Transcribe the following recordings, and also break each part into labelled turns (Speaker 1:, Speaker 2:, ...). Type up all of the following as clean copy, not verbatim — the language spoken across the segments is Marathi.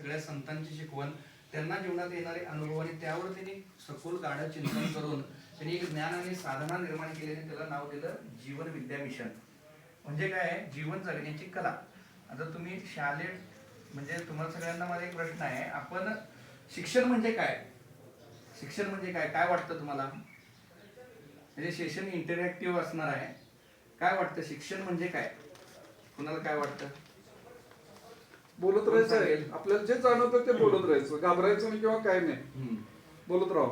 Speaker 1: सगळ्या संतांची शिकवण, त्यांना जीवनात येणारे अनुभव आणि त्यावर त्यांनी सखोल गाढ चिंतन करून त्यांनी एक ज्ञान आणि साधना निर्माण केली आणि त्याला नाव दिलं जीवन विद्या मिशन. म्हणजे काय, जीवन जगण्याची कला. आता तुम्ही शालेय म्हणजे तुम्हाला सगळ्यांना माझा एक प्रश्न आहे, आपण शिक्षण म्हणजे काय, शिक्षण म्हणजे काय, काय वाटतं तुम्हाला? म्हणजे सेशन इंटरॅक्टिव्ह असणार आहे. काय वाटतं शिक्षण म्हणजे काय, कुणाला काय वाटतं?
Speaker 2: बोलत राहायचं, आपल्याला जे जाणवतं ते बोलत राहायचं, घाबरायचं नाही किंवा काय नाही, बोलत राहा.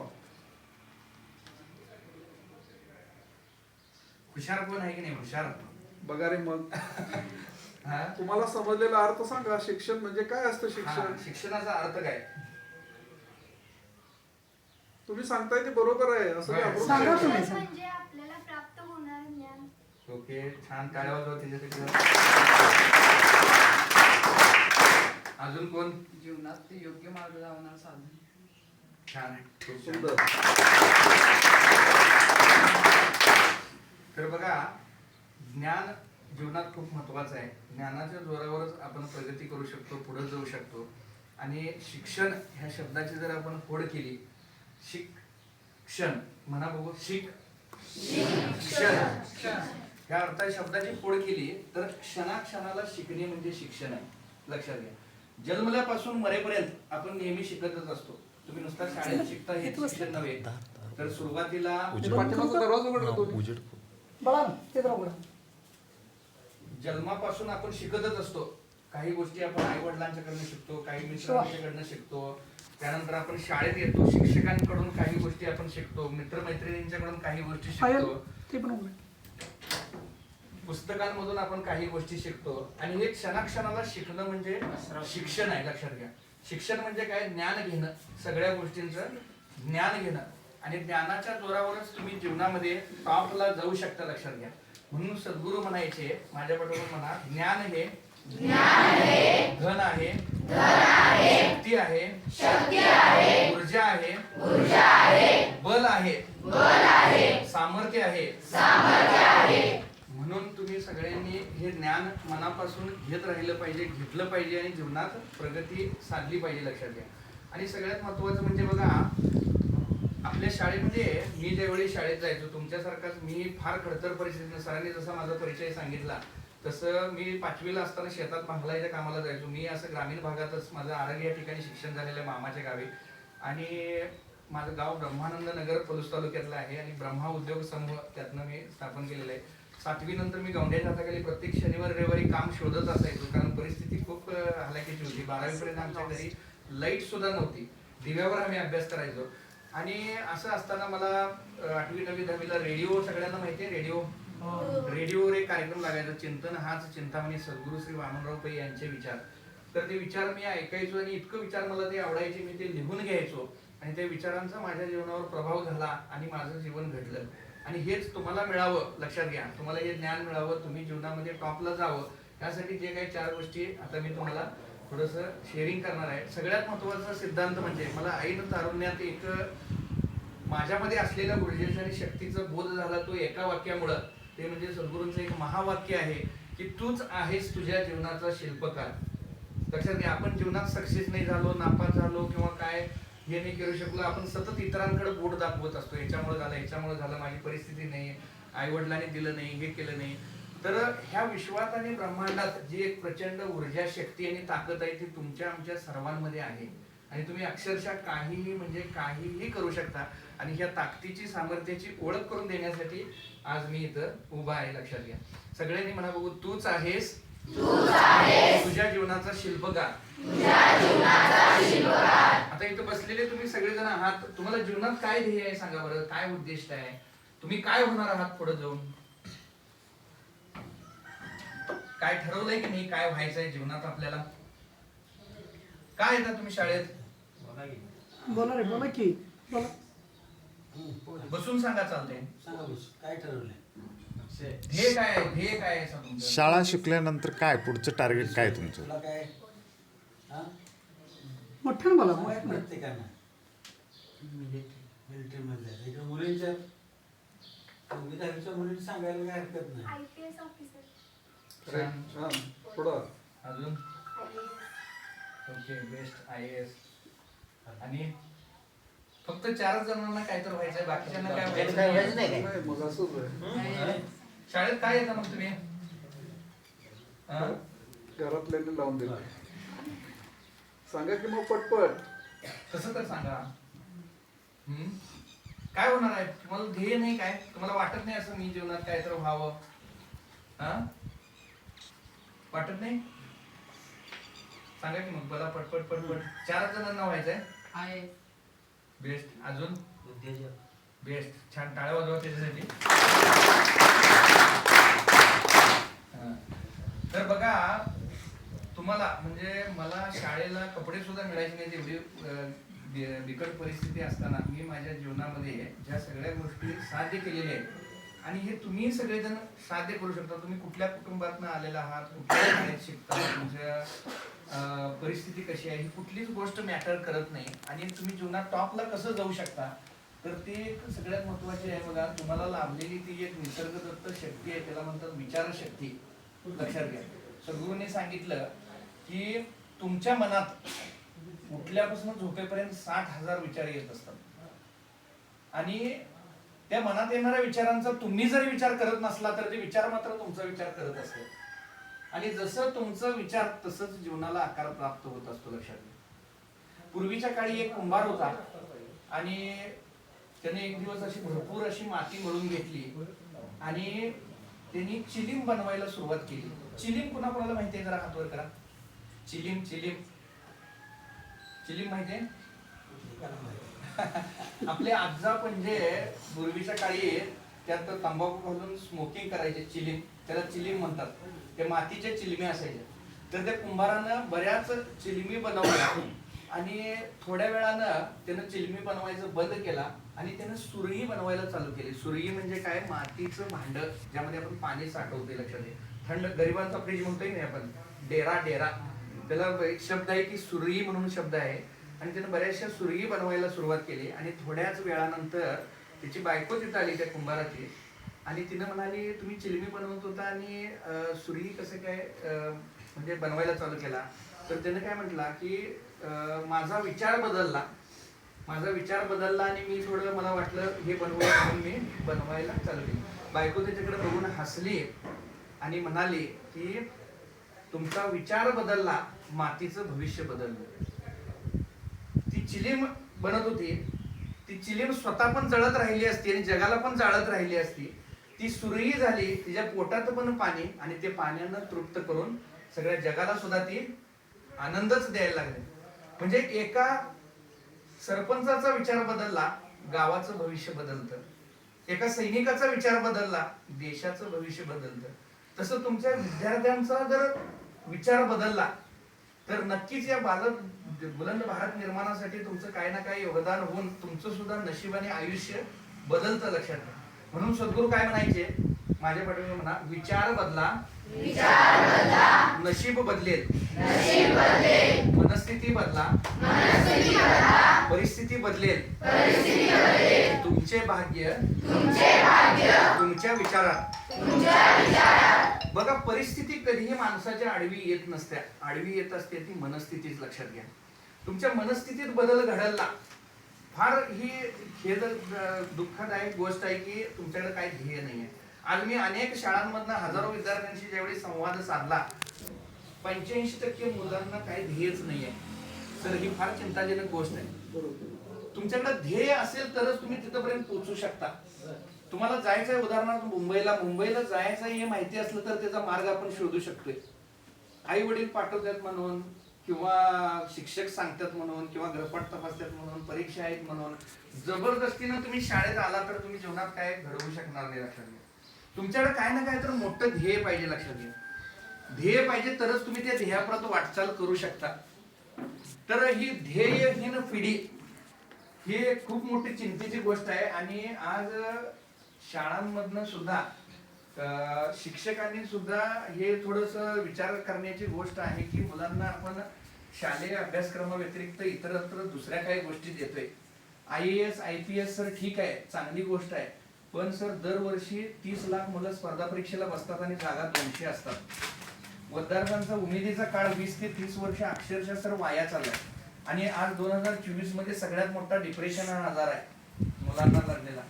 Speaker 1: हुशार कोण आहे की नाही? हुशार
Speaker 2: बघा रे मग तुम्हाला समजलेला अर्थ सांगा. शिक्षण म्हणजे काय असतं? शिक्षण,
Speaker 1: शिक्षणाचा अर्थ काय
Speaker 2: तुम्ही सांगताय ते बरोबर आहे असं
Speaker 3: म्हणजे आपल्याला प्राप्त होणार ज्ञान.
Speaker 1: ओके, छान, टाळ्या वाजवा त्याच्यासाठी. अजून कोण?
Speaker 4: जीवनात ते योग्य मार्ग लावणार साधन.
Speaker 1: छान आहे, खूप
Speaker 2: सुंदर.
Speaker 1: तर बघा, ज्ञान जीवनात खूप महत्वाचं आहे. ज्ञानाच्या जोरावरच आपण प्रगती करू शकतो, पुढे जाऊ शकतो. आणि शिक्षण ह्या शब्दाची जर आपण फोड केली, शिक्षण म्हणा बघू, शिक्षण ह्या अर्थात शब्दाची फोड केली तर क्षणाक्षणाला शिकणे म्हणजे शिक्षण आहे. लक्षात घ्या, जन्मल्यापासून मरेपर्यंत आपण नेहमी शिकतच असतो. तुम्ही नुसता शाळेत शिकता हे शिक्षण नव्हे, तर सुरुवातीला जन्मापासून आपण शिकतच असतो. काही गोष्टी आपण आई वडिलांच्याकडनं शिकतो, काही मित्रांच्याकडनं शिकतो, त्यानंतर आपण शाळेत येतो, शिक्षकांकडून काही गोष्टी आपण शिकतो, मित्रमैत्रिणींच्याकडून काही गोष्टी शिकतो, पुस्तकांमधून आपण काही गोष्टी शिकतो. आणि हे क्षणाक्षणाला शिकणं म्हणजे शिक्षण आहे. लक्षात घ्या, शिक्षण म्हणजे काय, ज्ञान घेणं, सगळ्या गोष्टींचं ज्ञान घेणं. आणि ज्ञानाच्या जोरावरच तुम्ही जीवनामध्ये टॉपला जाऊ शकता. लक्षात घ्या, म्हणून सद्गुरू म्हणायचे, माझ्या बरोबर म्हणा, ज्ञान हे धन आहे, शक्ती आहे, ऊर्जा आहे, बल आहे, सामर्थ्य आहे. म्हणून तुम्ही सगळ्यांनी हे ज्ञान मनापासून घेत राहिलं पाहिजे, घेतलं पाहिजे आणि जीवनात प्रगती साधली पाहिजे. लक्षात घ्या. आणि सगळ्यात महत्वाचं म्हणजे बघा, आपल्या शाळेमध्ये मी ज्यावेळी शाळेत जायचो, तुमच्यासारखाच मी फार खडतर परिस्थितीने, सरांनी जसा माझा परिचय सांगितला तसं मी 5वीला असताना शेतात भांगलायच्या कामाला जायचो. मी असं ग्रामीण भागातच, माझं आरग या ठिकाणी शिक्षण झालेलं आहे, मामाच्या गावी. आणि माझं गाव ब्रह्मानंद नगर पलूस तालुक्यातलं आहे आणि ब्रह्मा उद्योग समूह त्यातनं मी स्थापन केलेलं आहे. 7वी नंतर मी गौंड्याच्या हाताखाली प्रत्येक शनिवार रविवारी काम शोधत असायचो, कारण परिस्थिती खूप हलाखीची होती. 12वी पर्यंत आमच्या घरी लाईट सुद्धा नव्हती, दिव्यावर आम्ही अभ्यास करायचो. आणि असं असताना मला 8वी 9वी 10वीला रेडिओ, सगळ्यांना माहिती आहे रेडिओवर एक कार्यक्रम लागायचा, चिंतन हाच चिंतामणी, सद्गुरू श्री वामनराव पै यांचे विचार. तर ते विचार मी ऐकायचो आणि इतकं विचार मला ते आवडायचे, मी ते लिहून घ्यायचो आणि त्या विचारांचा माझ्या जीवनावर प्रभाव झाला आणि माझं जीवन घडलं. आणि हेच तुम्हाला मिळावं, लक्षात घ्या, तुम्हाला हे ज्ञान मिळावं, तुम्ही जीवनामध्ये टॉपला जावं, यासाठी जे काही 4 गोष्टी आता मी तुम्हाला थोडंसं शेअरिंग करणार आहे. सगळ्यात महत्वाचा सिद्धांत म्हणजे मला ऐन तारुण्यात एक माझ्यामध्ये असलेल्या ऊर्जेचा आणि शक्तीचा बोध झाला, तो एका वाक्यामुळं. ते म्हणजे सद्गुरूंचं एक महावाक्य आहे की तूच आहेस तुझ्या जीवनाचा शिल्पकार. लक्षात घ्या, आपण जीवनात सक्सेस नाही झालो, नापास झालो किंवा काय हे नाही करू शकलो, आपण सतत इतरांकडे बोट दाखवत असतो, याच्यामुळे झालं, माझी परिस्थिती नाही, आई वडिलांनी दिलं नाही, हे केलं नाही. तर ह्या विश्वात आणि ब्रह्मांडात जी एक प्रचंड ऊर्जा, शक्ती आणि ताकद आहे ती तुमच्या आमच्या सर्वांमध्ये आहे आणि तुम्ही अक्षरशः काहीही म्हणजे काहीही करू शकता. आणि ह्या ताकदीची, सामर्थ्याची ओळख करून देण्यासाठी आज मी इथं उभा आहे. लक्षात घ्या, सगळ्यांनी म्हणा बघू, तूच आहेस तुझ्या जीवनाचा शिल्पकार. आता इथं बसलेले तुम्ही सगळेजण आहात, तुम्हाला जीवनात काय ध्येय आहे सांगा बरं, काय उद्दिष्ट आहे, तुम्ही काय होणार आहात पुढे जाऊन, काय ठरवलंय की नाही, काय व्हायचंय जीवनात आपल्याला? काय येतात तुम्ही शाळेत?
Speaker 5: बोला की
Speaker 1: बसून सांगा, चालतंय.
Speaker 6: काय ठरवलंय?
Speaker 1: ध्येय काय आहे तुमचं?
Speaker 7: शाळा शिकल्यानंतर काय पुढचं टार्गेट काय तुमचं?
Speaker 6: तुला काय
Speaker 5: मोठ्यानं बोला.
Speaker 6: प्रत्येकानं मिलिटरी मध्ये इकडे मुलींच्या 10वीच्या मुलींनी सांगायला काय हरकत नाही.
Speaker 3: IPS officer.
Speaker 2: छान, पुढं
Speaker 1: अजून ओके बेस्ट IAS. आणि फक्त 4 जणांना काय तर व्हायचंय, बाकीच्यांना काय व्हायचं नाही.
Speaker 2: नाही, मग असंच आहे.
Speaker 1: शाळेत काय येतं मग तुम्ही? हा?
Speaker 2: घरातल्यांनी लावून दिलं. सांगा की मग पटपट.
Speaker 1: तसं तर सांगा. काय होणार आहे? तुम्हाला ध्येय नाही काय? तुम्हाला वाटत नाही असं मी जीवनात काय तर व्हावं? हा? वाटत नाही? सांगा की मग मला पटपट पटपट. 4 जणांना व्हायचंय.
Speaker 4: आहे.
Speaker 1: बेस्ट. अजून
Speaker 6: उद्योजक.
Speaker 1: बेस्ट. छान टाळ्या वाजवा त्याच्यासाठी. हा. तर बघा, तुम्हाला म्हणजे मला शाळेला कपडे सुद्धा मिळायचे नाही, तेवढी बिकट परिस्थिती असताना मी माझ्या जीवनामध्ये ज्या सगळ्या गोष्टी साध्य केलेल्या आहेत आणि हे तुम्ही सगळेजण साध्य करू शकता. तुम्ही कुठल्या कुटुंबातून आलेला आहात, कुठल्या शाळेत शिकता, तुमच्या परिस्थिती कशी आहे, ही कुठलीच गोष्ट मॅटर करत नाही. आणि तुम्ही जीवनात टॉपला कसं जाऊ शकता, तर ते सगळ्यात महत्वाचे आहे. बघा, तुम्हाला लाभलेली ती एक निसर्गदत्त शक्ती आहे, त्याला म्हणतात विचारशक्ती. लक्षात घ्या, सद्गुरूंनी सांगितलं की तुमच्या मनात उठल्यापासून झोपेपर्यंत 60,000 विचार येत असतात आणि त्या मनात येणाऱ्या विचारांचा तुम्ही जरी विचार करत नसला तर ते विचार मात्र तुमचा विचार करत असते. आणि जसं तुमचं विचार तसंच जीवनाला आकार प्राप्त होत असतो. लक्षात घ्या, पूर्वीच्या काळी एक कुंभार होता आणि त्याने एक दिवस अशी भरपूर अशी माती मळून घेतली आणि त्यांनी चिलीम बनवायला सुरुवात केली. चिलीम कुणाला माहिती आहे? जरा हात वर करा. चिलीम चिलीम चिलीम माहितीये? आपले आजा म्हणजे पूर्वीच्या काळी त्यात तंबाखू घालून स्मोकिंग करायचे. चिलीम, त्याला चिलीम म्हणतात. ते मातीचे चिलमे असायचे. तर त्या कुंभारानं बऱ्याच चिलमी बनवल्या आणि थोड्या वेळानं त्यानं चिलमी बनवायचं बंद केला आणि त्यानं सुरई बनवायला चालू केली. सुरई म्हणजे काय? मातीचं भांड ज्यामध्ये आपण पाणी साठवते. लक्षात घ्या, थंड गरिबांचा फ्रीज म्हणतोय ना आपण, डेरा. डेरा त्याला एक शब्द आहे की सुरई म्हणून शब्द आहे. आणि त्यानं बऱ्याचशा सुरई बनवायला सुरुवात केली आणि थोड्याच वेळानंतर त्याची बायको तिथं आली त्या कुंभाराची आणि तिनं म्हणाली, तुम्ही चिलमी बनवत होता आणि सुरई कसं काय म्हणजे बनवायला चालू केला? तर त्यानं काय म्हटला की माझा विचार बदलला आणि मी थोडं मला वाटलं हे बनवूया म्हणून मी बनवायला चालू केली. बायको त्याच्याकडे बघून हसली आणि म्हणाली की तुमचा विचार बदलला, मातीचं भविष्य बदललं. ती चिलीम बनत होती, ती चिलीम स्वतः पण जळत राहिली असती आणि जगाला पण जाळत राहिली असती. ती सुरई झाली, तिच्या पोटात पण पाणी आणि ते पाण्यानं तृप्त करून सगळ्या जगाला सुद्धा ती आनंदच द्यायला लागली. म्हणजे एका सरपंचाचा विचार बदलला, गावाचं भविष्य बदलतं. एका सैनिकाचा विचार बदलला, देशाचं भविष्य बदलतं. तसं तुमच्या विद्यार्थ्यांचा जर विचार बदलला तर नक्कीच या बुलंद भारत निर्माणासाठी तुमचं काही ना काही योगदान होऊन तुमचं सुद्धा नशिबाने आयुष्य बदलतं. लक्षात घ्या. म्हणून सद्गुरू काय म्हणायचे? माझ्या पाठीवर म्हणा, विचार बदला, नशीब बदलेल. मनस्थिती बदला, परिस्थिती बदलेल. तुमचे भाग्य तुमच्या विचारात. बघा, परिस्थिती कधीही माणसाच्या आडवी येत नसते. आडवी येत असते ती मनस्थितीच. लक्षात घ्या, तुमच्या मनस्थितीत बदल घडला फार हे जर दुःखदायक गोष्ट आहे की तुमच्याकडे काही ध्येय नाहीये. आज मी अनेक शाळांमधनं हजारो विद्यार्थ्यांशी ज्यावेळी संवाद साधला, 85% मुलांना काही ध्येयच नाहीये. तर ही फार चिंताजनक गोष्ट आहे. तुमच्याकडे ध्येय असेल तरच तुम्ही तिथपर्यंत पोहोचू शकता. तुम्हाला जायचंय उदाहरणार्थ मुंबईला जायचं हे माहिती असलं तर त्याचा मार्ग आपण शोधू शकतोय. आई वडील पाठवतात म्हणून किंवा शिक्षक सांगतात म्हणून किंवा गृहपाठ तपासतात म्हणून, परीक्षा आहेत म्हणून जबरदस्तीनं तुम्ही शाळेत आला तर तुम्ही जीवनात काय घडवू शकणार नाही. लक्षात घ्या, तुमच्याकडे काय ना काय तर मोठं ध्येय पाहिजे. लक्षात घ्या, ध्येय पाहिजे तरच तुम्ही त्या ध्येयाप्रत वाटचाल करू शकता. तर ही ध्येयहीन पिढी ही खूप मोठी चिंतेची गोष्ट आहे. आणि आज शाळांमधनं सुद्धा शिक्षकांनी सुद्धा हे थोडस विचार करण्याची गोष्ट आहे की मुलांना आपण शालेय अभ्यासक्रमाव्यतिरिक्त इतरत्र दुसऱ्या काही गोष्टी देतोय. IAS IPS सर ठीक आहे, चांगली गोष्ट आहे, पण सर दरवर्षी 30 लाख मुलं स्पर्धा परीक्षेला बसतात आणि जागा 200 असतात. विद्यार्थ्यांचा उमेदीचा काळ 20 ते 30 वर्ष अक्षरशः सर वाया चाललाय. आणि आज 2024 मध्ये सगळ्यात मोठा डिप्रेशन हा आजार आहे मुलांना लागलेला.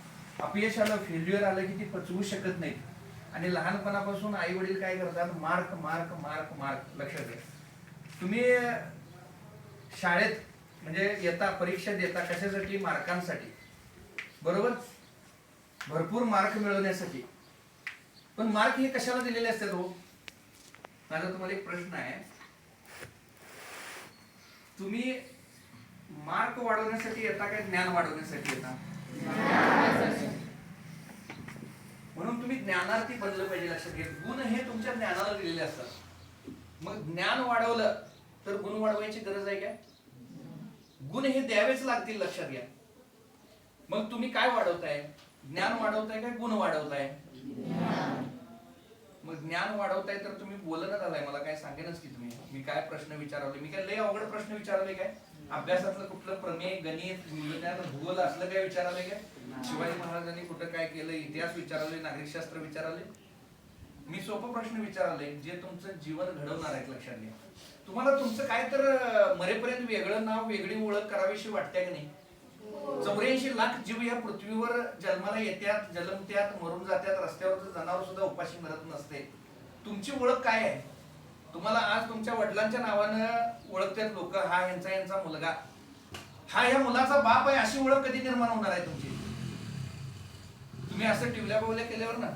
Speaker 1: अपयश आलं, फेल्युअर आलं की ती पचवू शकत नाहीत. आणि लहानपणापासून आई वडील काय करतात, मार्क मार्क मार्क मार्क. लक्षात घ्या, तुम्ही शाळेत म्हणजे येता, परीक्षा देता कशासाठी, मार्कांसाठी, बरोबर, भरपूर मार्क मिळवण्यासाठी. पण मार्क हे कशाला दिलेले असतात हो? माझा तुम्हाला एक प्रश्न आहे, तुम्ही मार्क वाढवण्यासाठी येता काय ज्ञान वाढवण्यासाठी येता? म्हणून तुम्ही ज्ञानार्थी बनलं पाहिजे. लक्षात घ्या, गुण हे तुमच्या ज्ञानाला दिलेले असतात. मग ज्ञान वाढवलं तर गुण वाढवायची गरज आहे काय? गुण हे द्यावेच लागतील. लक्षात घ्या. मग तुम्ही काय वाढवताय? ज्ञान वाढवताय काय गुण वाढवताय? मग ज्ञान वाढवताय तर तुम्ही बोलणं झालाय, मला काय सांगेनच की तुम्ही मी काय प्रश्न विचारले. मी काय लय अवघड प्रश्न विचारले काय? अभ्यासातलं कुठलं प्रमेय, गणित, विज्ञान, भूगोल असलं काय विचारले काय? शिवाजी महाराजांनी कुठं काय केलं, इतिहास विचारले, नागरिकशास्त्र विचारले? मी सोपं प्रश्न विचारले जे तुमचं जीवन घडवणार आहेत. लक्षात घ्या. तुम्हाला तुमचं काय तर मरेपर्यंत वेगळं नाव, वेगळी ओळख करावीशी वाटते की नाही? 84 लाख जीव या पृथ्वीवर जन्माला येतात, जन्मत्यात, मरून जातात. रस्त्यावरचं जनावर सुद्धा उपाशी मरत नसते. तुमची ओळख काय आहे? तुम्हाला आज तुमच्या वडिलांच्या नावानं ओळखतात लोक, हा यांचा मुलगा, हा या मुलाचा बाप आहे, अशी ओळख कधी निर्माण होणार आहे तुमची? तुम्ही असं टिवल्या बावल्या केल्यावर ना.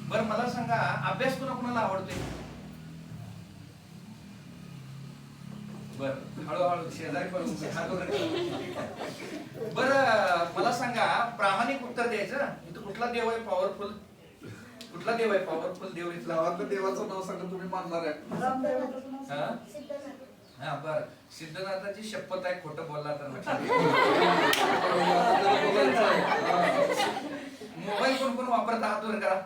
Speaker 1: बरं मला सांगा, अभ्यास कुणाला आवडते? बर, हळूहळू शेजारी पडून. बरं मला सांगा, प्रामाणिक उत्तर द्यायचं. इथं कुठला देव आहे पॉवरफुल? कुठला देव आहे पॉवरफुल देव? इथला
Speaker 2: गावातलं देवाचं नाव सांगा, तुम्ही मानणार आहे.
Speaker 1: हा बर, सिद्धनाथाची शपथ आहे, खोटं बोलला तर. मोबाईल कोण कोण वापरता? हात वर करा.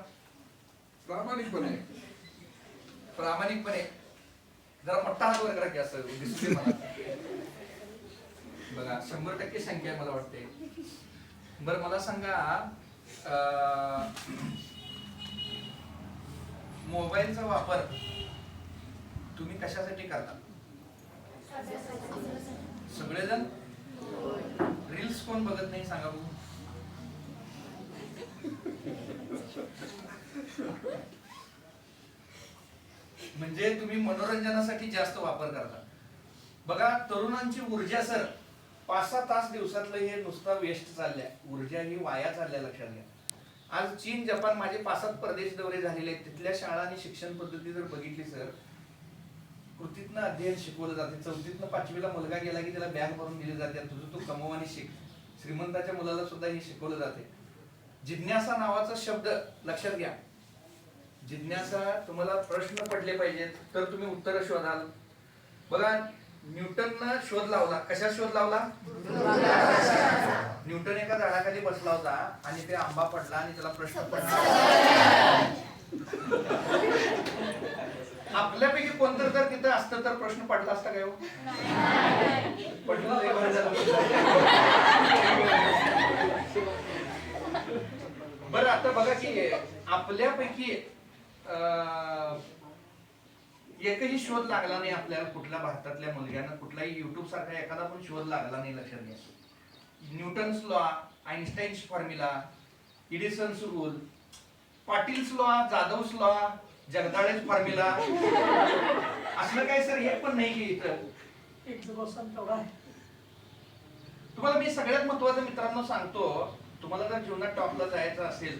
Speaker 2: प्रामाणिकपणे.
Speaker 1: प्रामाणिकपणे जरा मोठा हात वर करा की असं दिसते मला. बघा 100% संख्या आहे मला वाटते. बरं मला सांगा, मोबाईलचा वापर तुम्ही कशासाठी करता? सगळेजण. रील्स कोण बघत नाही सांगा बघू? म्हणजे तुम्ही मनोरंजनासाठी जास्त वापर करता. बघा तरुणांची ऊर्जा सर 5-6 तास दिवसातलं हे नुसता वेस्ट चालल्या, ऊर्जा ही वाया चालल्या. लक्षात घ्या. आज चीन, जपान माझे 5-7 परदेश दौरे झालेले आहेत. तिथल्या शाळा आणि शिक्षण पद्धती जर बघितली सर, कृतीतनं अध्ययन शिकवलं जाते. 4थीतनं 5वीला मुलगा गेला की त्याला बॅग भरून दिली जाते, तुझं तू कमव आणि शिक. श्रीमंताच्या मुलाला सुद्धा हे शिकवलं जाते. जिज्ञासा नावाचा शब्द लक्षात घ्या. जिज्ञासा, तुम्हाला प्रश्न पडले पाहिजेत तर तुम्ही उत्तर शोधाल. बघा न्यूटननं शोध लावला. कशा शोध लावला? न्यूटन एका झाडाखाली बसला होता आणि ते आंबा पडला आणि त्याला प्रश्न पडला, आपल्यापैकी कोणतर जर तिथं असतं तर प्रश्न पडला असता काय हो? पडला. बरं आता बघा की आपल्यापैकी एकही शोध लागला नाही आपल्याला. कुठल्या भारतातल्या मुलग्यानं कुठलाही युट्यूब सारखा एखादा पण शोध लागला नाही. लक्षात घ्या. Newton's law, Einstein's formula, Edison's rule, Patil's law, Jadhav's law, जगदाळेच फॉर्म्युला, असलं काय सर हे पण नाही की इथं. तुम्हाला मी सगळ्यात महत्वाचं मित्रांनो सांगतो, तुम्हाला जर जीवनात टॉपला जायचं असेल,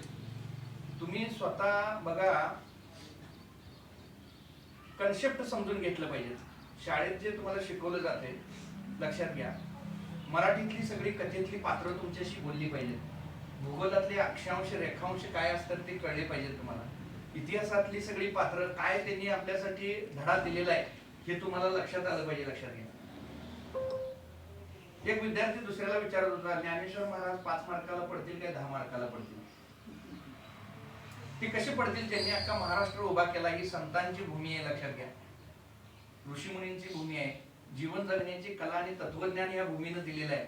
Speaker 1: तुम्ही स्वतः बघा कन्सेप्ट समजून घेतलं पाहिजे. शाळेत जे तुम्हाला शिकवलं जाते, लक्षात घ्या, मराठीतली सगळी कथेतली पात्र तुमच्याशी बोलली पाहिजेत. भूगोलातले अक्षांश रेखांश काय असतात ते कळले पाहिजे तुम्हाला. इतिहासातली सगळी पात्र काय त्यांनी आपल्यासाठी धडा दिलेला आहे हे तुम्हाला लक्षात आलं पाहिजे. लक्षात घ्या. एक विद्यार्थी दुसऱ्याला विचारत होता, ज्ञानेश्वर महाराज 5 मार्काला पडतील काय 10 मार्काला पडतील? ती कशी पडतील? त्यांनी अख्खा महाराष्ट्र उभा केला. ही संतांची भूमी आहे. लक्षात घ्या. ऋषीमुनींची भूमी आहे. जीवन जगण्याची कला आणि तत्वज्ञान या भूमीनं दिलेलं आहे.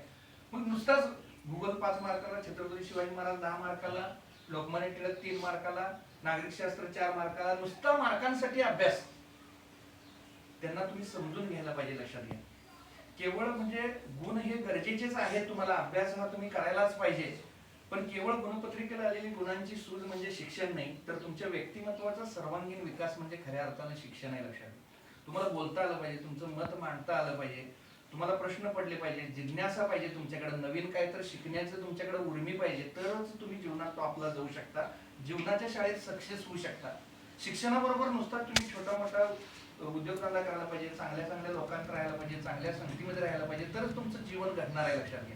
Speaker 1: मग नुसताच भूगोल 5 मार्काला, छत्रपती शिवाजी महाराज 10 मार्काला, लोकमान्य टिळक 3 मार्काला, नागरिकशास्त्र 4 मार्काला नुसता मार्कांसाठी अभ्यास, त्यांना तुम्ही समजून घ्यायला पाहिजे. लक्षात घ्या, केवळ म्हणजे गुण हे गरजेचेच आहेत, तुम्हाला अभ्यास हा तुम्ही करायलाच पाहिजे, पण केवळ गुणपत्रिकेला आलेली गुणांची सूज म्हणजे शिक्षण नाही, तर तुमच्या व्यक्तिमत्वाचा सर्वांगीण विकास म्हणजे खऱ्या अर्थानं शिक्षण आहे. लक्षात घ्या, तुम्हाला बोलता आलं पाहिजे, तुमचं मत मांडता आलं पाहिजे, तुम्हाला प्रश्न पडले पाहिजे, जिज्ञासा पाहिजे, तुमच्याकडे नवीन काय तर शिकण्याचं तुमच्याकडे उर्मी पाहिजे, तरच तुम्ही जीवनात टॉपला जाऊ शकता, जीवनाच्या शाळेत सक्सेस होऊ शकता. शिक्षणाबरोबर नुसता तुम्ही छोटा मोठा उद्योगधंदा करायला पाहिजे, चांगल्या चांगल्या लोकांत राहायला पाहिजे, चांगल्या संगतीमध्ये राहायला पाहिजे, तरच तुमचं जीवन घडणार आहे. लक्षात घ्या.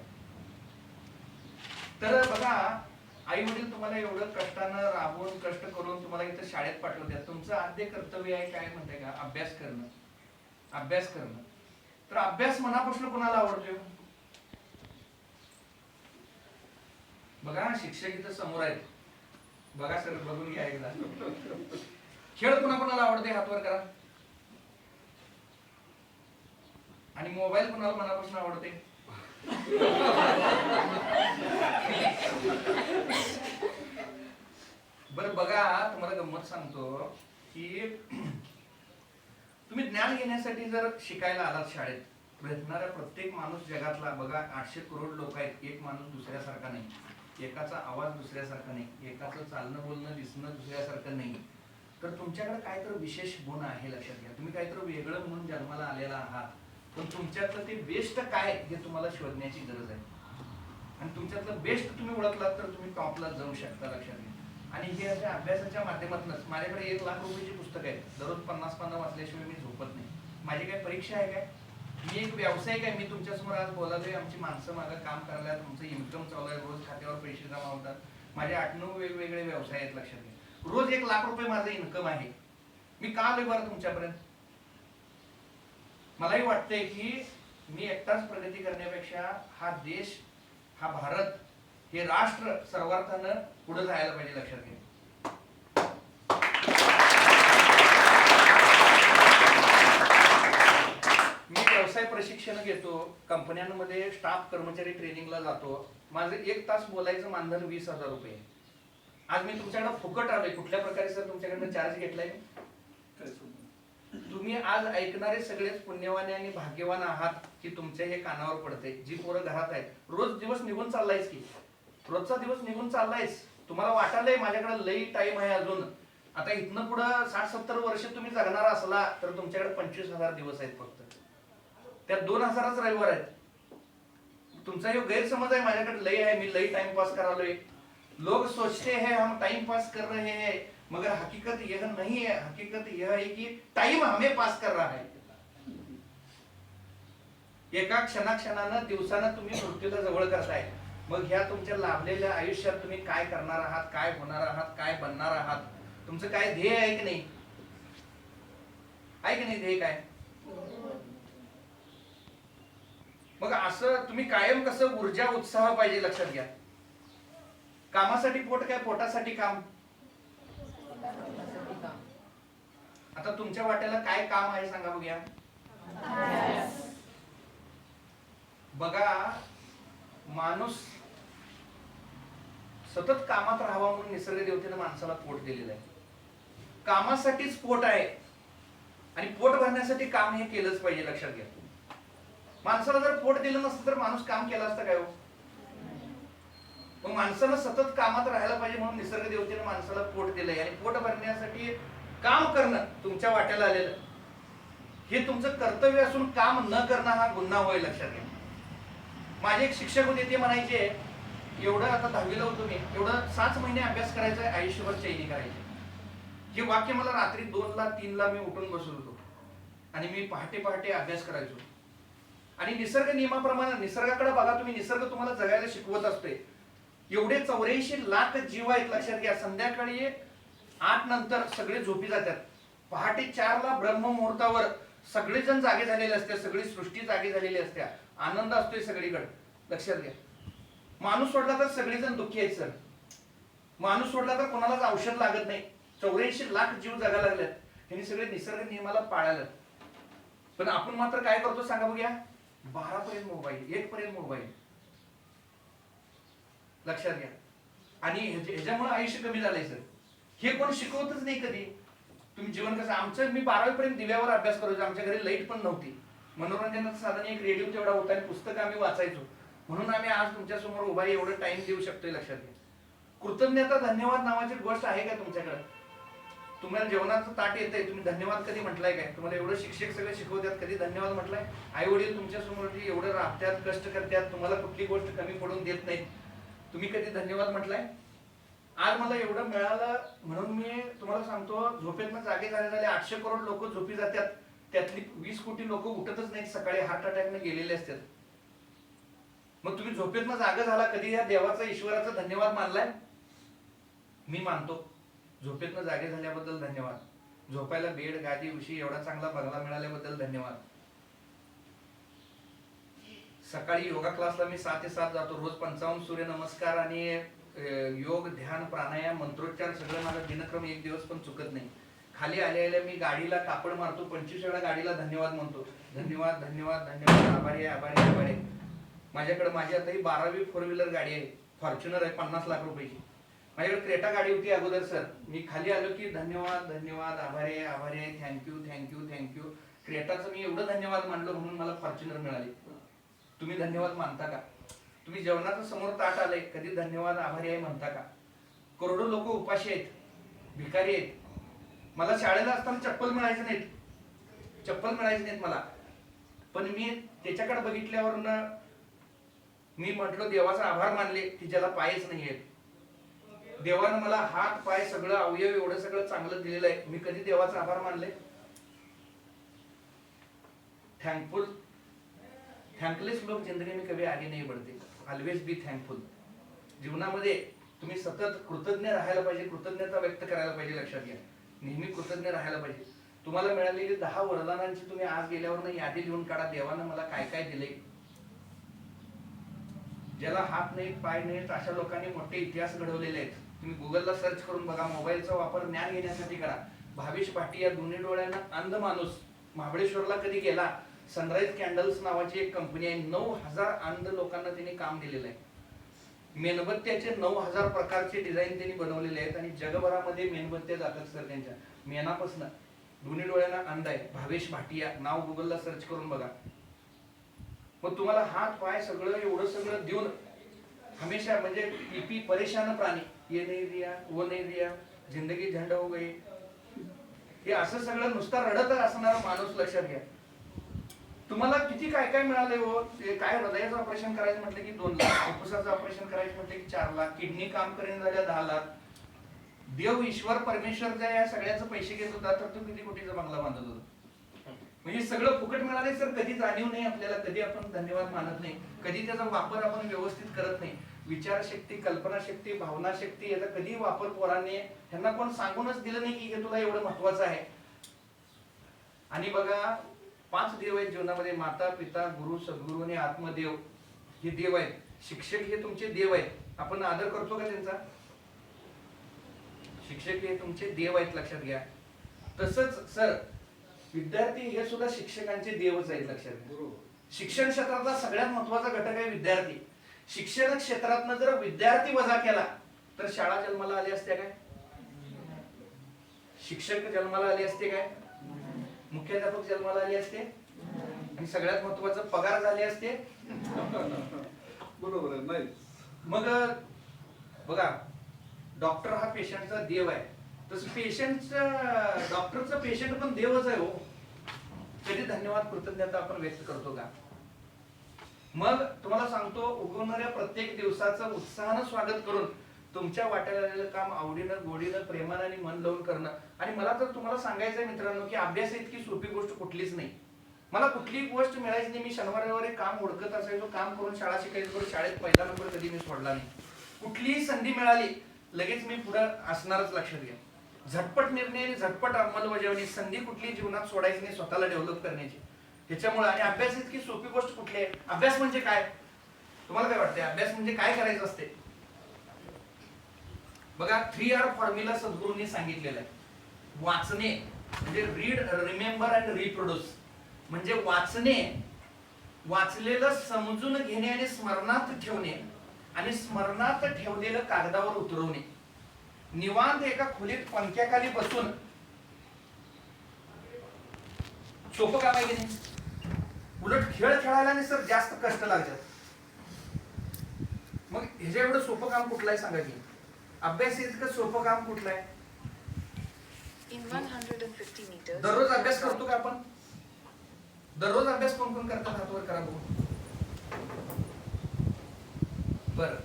Speaker 1: तर बघा, आई वडील तुम्हाला एवढं कष्टानं राबवून कष्ट करून तुम्हाला इथं शाळेत पाठवतात, तुमचं आद्य कर्तव्य आहे काय म्हणताय का? अभ्यास करणं. अभ्यास करणं. तर अभ्यास मनापासून कोणाला आवडतो? बघा, शिक्षक इथं समोर आहेत, बघा सर, बघून घ्या एकदा. खेळ कोणाकोणाला आवडते? हात वर करा. आणि मोबाईल कोणाला मनापासून आवडते? बरं बघा, तुम्हाला गंमत सांगतो की तुम्ही ज्ञान घेण्यासाठी जर शिकायला आलात शाळेत, भेटणारा प्रत्येक माणूस जगातला बघा 800 करोड लोक आहेत, एक माणूस दुसऱ्यासारखा नाही, एकाचा आवाज दुसऱ्यासारखा नाही, एकाचं चालणं बोलणं दिसणं दुसऱ्यासारखं नाही. तर तुमच्याकडे काय तर विशेष गुण आहे. लक्षात घ्या, तुम्ही काहीतरी वेगळं म्हणून जन्माला आलेला आहात, पण तुमच्यातलं ते बेस्ट काय हे तुम्हाला शोधण्याची गरज आहे. आणि तुमच्यातलं बेस्ट तुम्ही ओळखलात तर तुम्ही टॉपला जाऊ शकता. लक्षात घ्या. आणि हे अशा अभ्यासाच्या माध्यमातूनच, माझ्याकडे 1 लाख रुपयाची पुस्तक आहे, दररोज 50 पानं वाचल्याशिवाय मी झोपत नाही. माझी काय परीक्षा आहे काय? मी एक व्यावसायिक आहे. मी तुमच्यासमोर आज बोलालोय, आमची माणसं मागं काम करायला, तुमचं इन्कम चालू आहे, रोज खात्यावर पैसे जमा होतात, माझे 8-9 वेगवेगळे व्यवसाय आहेत. लक्षात घ्या, रोज 1 लाख रुपये माझं इन्कम आहे. मी का आलोय बरं तुमच्यापर्यंत? मलाही वाटतंय की मी एकटाच प्रगती करण्यापेक्षा हा देश, हा भारत, हे राष्ट्र सर्वार्थानं पुढे जायला पाहिजे. लक्षात घ्या. मी व्यवसाय प्रशिक्षण घेतो, कंपन्यांमध्ये स्टाफ कर्मचारी ट्रेनिंगला जातो, माझं 1 तास बोलायचं मानधन 20,000 रुपये. आज मी तुमच्याकडे फुकट आलोय. कुठल्या प्रकारे सर तुमच्याकडनं चार्ज घेतलाय? तुम्ही आज ऐकणारे सगळेच पुण्यवाने आणि भाग्यवान आहात की तुमच्या हे कानावर पडते. जी पोरं घरात आहेत, रोज दिवस निघून चाललायच की, रोजचा दिवस निघून चाललायच, तुम्हाला वाटायलंय माझ्याकडे लई टाइम आहे अजून. आता इथनं पुढं 60-70 वर्ष तुम्ही जगणार असला तर तुमच्याकडे 25,000 दिवस आहेत फक्त, त्यात 2,000च रविवार आहेत. तुमचा यो गैरसमज आहे माझ्याकडे लई आहे, मी लई टाइम पास करालोय. लोग सोचते हैं हम टाइम पास कर रहे हैं, मगर हकीकत यह नहीं है. हकीकत यह है कि टाइम हमें पास कर रहा है. एका क्षणाक्षणानं दिवसानं तुम्ही मृत्यूला जवळ करताय. मग ह्या तुमच्या लाभलेल्या आयुष्यात तुम्ही काय करणार आहात, काय होणार आहात, काय बनणार आहात, तुमचं काय ध्येय आहे की नाही? आहे की नाही ध्येय काय? मग असं तुम्ही कायम कसं ऊर्जा उत्साह पाहिजे. लक्षात घ्या, कामासाठी पोट काय, पोटासाठी काम. आता तुमच्या वाट्याला काय काम आहे सांगा बघूया. बघा, माणूस सतत कामात राहावा म्हणून निसर्ग देवतेने माणसाला पोट दिलेलं आहे. कामासाठीच पोट आहे आणि पोट भरण्यासाठी काम हे केलंच पाहिजे. लक्षात घ्या, माणसाला जर पोट दिलं नसतं तर माणूस काम केलं असतं काय हो? मग माणसाला सतत कामात राहायला पाहिजे म्हणून निसर्ग देवतेने माणसाला पोट दिलंय आणि पोट भरण्यासाठी काम करणं तुमच्या वाट्याला आलेलं हे तुमचं कर्तव्य असून काम न करणं हा गुन्हा होय. लक्षात घ्या. माझे एक शिक्षक होते, ते म्हणायचे एवढं आता 10वीला होतो मी, एवढं 6 महिने अभ्यास करायचा, आयुष्यभर चैनी करायची. हे वाक्य मला रात्री 2ला 3ला मी उठून बसत होतो आणि मी पहाटे अभ्यास करायचो. आणि निसर्ग नियमाप्रमाणे, निसर्गाकडे बघा तुम्ही, निसर्ग तुम्हाला जगायला शिकवत असते. एवढे 84 लाख जीव आहेत. लक्षात घ्या, संध्याकाळी 8 नंतर सगळे झोपी जातात, पहाटे 4ला ब्रह्ममुहूर्तावर सगळेजण जागे झालेले असते, सगळी सृष्टी जागी झालेली असते, आनंद असतोय सगळीकडे. लक्षात घ्या, माणूस सोडला तर सगळेजण दुःखी आहेत सर. माणूस सोडला तर कोणालाच औषध लागत नाही. 84 लाख जीव जगायला लागलेत, त्यांनी सगळे निसर्ग नियमाला पाळायला. पण आपण मात्र काय करतो सांगा बघूया, 12 पर्यंत मोबाईल, 1 पर्यंत मोबाईल. लक्षात घ्या, आणि ह्याच्यामुळे आयुष्य कमी झालंय सर. हे कोण शिकवतच नाही कधी. तुम्ही जीवन कसं, आमचं मी 12वी पर्यंत दिव्यावर अभ्यास करायचो, आमच्या घरी लाईट पण नव्हती, मनोरंजनाचं साधन एक रेडिओ तेवढा होता आणि पुस्तकं आम्ही वाचायचो, म्हणून आम्ही आज तुमच्या समोर उभा आहे, एवढं टाइम देऊ शकतोय. लक्षात घ्या, कृतज्ञता धन्यवाद नावाची गोष्ट आहे का तुमच्याकडे? तुम्हाला जेवणाचं ताट येतंय, तुम्ही धन्यवाद कधी म्हटलाय काय? तुम्हाला एवढं शिक्षक सगळे शिकवतात, कधी धन्यवाद म्हटलाय? आई वडील तुमच्या समोर एवढं राबतात, कष्ट करतात, तुम्हाला कुठली गोष्ट कमी पडून देत नाहीत, तुम्ही कधी धन्यवाद म्हटलाय? आज मला एवढं मिळालं म्हणून मी तुम्हाला सांगतो, झोपेतनं जागे झाले 800 करोड लोक झोपी जातात, त्यातली 20 कोटी लोक उठतच नाहीत, सकाळी हार्ट अटॅकने गेलेले असतात. मग तुम्ही झोपेतनं जागा झाला, कधी या देवाचा ईश्वराचा धन्यवाद मानलाय? मी मानतो. झोपेतनं जागे झाल्याबद्दल धन्यवाद, झोपायला बेड गादी उशी एवढा चांगला बंगला मिळाल्याबद्दल धन्यवाद. सकाळी योगा क्लासला मी 6 ते 7 जातो, रोज 55 सूर्यनमस्कार आणि योग ध्यान प्राणायाम मंत्रोच्चार सगळं माझा दिनक्रम एक दिवस पण चुकत नाही. खाली आल्या मी गाडीला कापड मारतो, 25 वेळा गाडीला धन्यवाद म्हणतो, धन्यवाद धन्यवाद धन्यवाद, आभारी आहे आभारी आहे आभारी. माझ्याकडे माझी आता ही 12वी 4 व्हीलर गाडी आहे, फॉर्च्युनर आहे 50 लाख रुपयाची. माझ्याकडे क्रेटा गाडी होती अगोदर सर, मी खाली आलो की धन्यवाद धन्यवाद, आभारी आहे आभारी आहे, थँक्यू थँक्यू थँक्यू. क्रेटाचं मी एवढं धन्यवाद मानलो म्हणून मला फॉर्च्युनर मिळाली. तुम्ही धन्यवाद मानता का? तुम्ही जेवणाचं समोर ताट आलंय, कधी धन्यवाद आभारी आहे म्हणता का? करोडो लोक उपाशी आहेत, भिकारी आहेत. मला शाळेला असताना चप्पल मिळायचं नाहीत मला, पण मी त्याच्याकडे बघितल्यावर मी म्हटलो देवाचा आभार मानले की ज्याला पायच नाहीये. देवानं मला हात पाय सगळं अवयव एवढं सगळं चांगलं दिलेलं आहे, मी कधी देवाचा आभार मानले? थँकलेस लोक जिंदगी में कभी आगे नहीं बढ़ते, ऑलवेज बी थँकफुल. जीवनामध्ये तुम्ही सतत कृतज्ञ राहायला पाहिजे, कृतज्ञता व्यक्त करायला पाहिजे. लक्षात घ्या, नेहमी कृतज्ञ राहायला पाहिजे. तुम्हाला मिळालेली 10 वरदानांची तुम्ही आज गेल्यावर यादी लिहून काढा, देवानं मला काय काय दिले. ज्याला हात नाहीत पाय नाहीत अशा लोकांनी मोठे इतिहास घडवलेले आहेत. तुम्ही गुगलला सर्च करून बघा, मोबाईलचा वापर ज्ञान घेण्यासाठी करा. भावेश पाटी या दोन्ही डोळ्यानं अंध माणूस महाबळेश्वरला कधी गेला, सनराईज कॅन्डल्स नावाची एक कंपनी आहे, 9000 अंध लोकांना त्यांनी काम दिलेलं आहे. मेणबत्त्याचे 9000 प्रकारचे डिझाईन त्यांनी बनवलेले आहेत आणि जगभरामध्ये मेणबत्त्या जातात सर त्यांच्या मेणापासून. दोन्ही डोळ्यांना अंध आहे, भावेश भाटिया नाव गुगलला सर्च करून बघा. मग तुम्हाला हात पाय सगळं एवढं सगळं देऊन हमेशा म्हणजे पीपी परेशान प्राणी, ये नहीं दिया वो नहीं दिया जिंदगी झंड हो गई, हे असं सगळं नुसता रडत असणारा माणूस. लक्षात घ्या, तुम्हाला किती काय काय मिळाले हो. काय हृदयाचं ऑपरेशन करायचं म्हटलं की 2 लाख, फुफ्फुसाचं ऑपरेशन करायचं म्हटलं की 4 लाख, किडनी काम करेन झाल्या 10 लाख. देव ईश्वर परमेश्वर ज्या या सगळ्याचं पैसे घेत होता, तर तू किती कोटीचा बंगला बांधत होता. म्हणजे सगळं फुकट मिळाले सर, कधी जाणीव नाही आपल्याला, कधी आपण धन्यवाद मानत नाही, कधी त्याचा वापर आपण व्यवस्थित करत नाही. विचारशक्ती, कल्पनाशक्ती, भावनाशक्ती याचा कधी वापर पोरांनी, ह्यांना कोण सांगूनच दिलं नाही की हे तुला एवढं महत्वाचं आहे. आणि बघा 5 देव आहेत जीवनामध्ये, माता पिता गुरु सद्गुरु आणि आत्मदेव. हे देव आहेत. शिक्षक हे तुमचे देव आहेत. आपण आदर करतो का त्यांचा? शिक्षक हे तुमचे देव आहेत, लक्षात घ्या. तसंच सर विद्यार्थी हे सुद्धा शिक्षकांचे देवच आहेत, लक्षात घ्या. शिक्षण क्षेत्रातला सगळ्यात महत्वाचा घटक आहे विद्यार्थी. शिक्षण क्षेत्रातनं जर विद्यार्थी वजा केला तर शाळा जन्माला आली असते काय? शिक्षक जन्माला आले असते काय? मुख्याध्यापक जन्माला आले असते? आणि सगळ्यात महत्वाचं पगार झाले असते?
Speaker 2: बरोबर आहे, नाही.
Speaker 1: मग बघा, डॉक्टर हा पेशंटचा देव आहे, तसं डॉक्टरचा पेशंट पण देवच आहे हो. कधी धन्यवाद कृतज्ञता आपण व्यक्त करतो का? मग तुम्हाला सांगतो, उगवणाऱ्या प्रत्येक दिवसाचं उत्साहानं स्वागत करून तुमच्या वाट्याला आलेलं काम आवडीनं गोडीनं प्रेमानं आणि मन लावून करणं. आणि मला तर तुम्हाला सांगायचंय मित्रांनो की अभ्यास इतकी सोपी गोष्ट कुठलीच नाही. मला कुठलीही गोष्ट मिळायची नाही. मी शनिवार रविवारी काम हुडकत असायचो, काम करून शाळा शिकायचो, करून शाळेत पहिला नंबर कधी मी सोडला नाही. कुठलीही संधी मिळाली लगेच मी पुढे असणारच, लक्षात घ्या. झटपट निर्णय आणि झटपट अंमलबजावणी, संधी कुठली जीवनात सोडायची नाही, स्वतःला डेव्हलप करण्याची. त्याच्यामुळे आणि अभ्यास इतकी सोपी गोष्ट कुठली आहे? अभ्यास म्हणजे काय? तुम्हाला काय वाटतंय अभ्यास म्हणजे काय करायचं असते? बघा 3R फॉर्म्युला सद्गुरूंनी सांगितलेला आहे. वाचणे म्हणजे रीड, रिमेंबर अँड रिप्रोड्यूस. म्हणजे वाचणे, वाचलेलं समजून घेणे आणि स्मरणात ठेवणे, आणि स्मरणात ठेवलेलं कागदावर उतरवणे. निवांत एका खोलीत पंख्याखाली बसून सोपं काम आहे की नाही? उलट खेळ खेळायला नाही सर जास्त कष्ट लागतात. मग ह्याच्या एवढं सोपं काम कुठलं आहे सांगा की? अभ्यास इतकं सोपं काम कुठलं आहे? दररोज अभ्यास करतो का आपण? दररोज अभ्यास कोण कोण करतात? हातवर करा बघू. बर,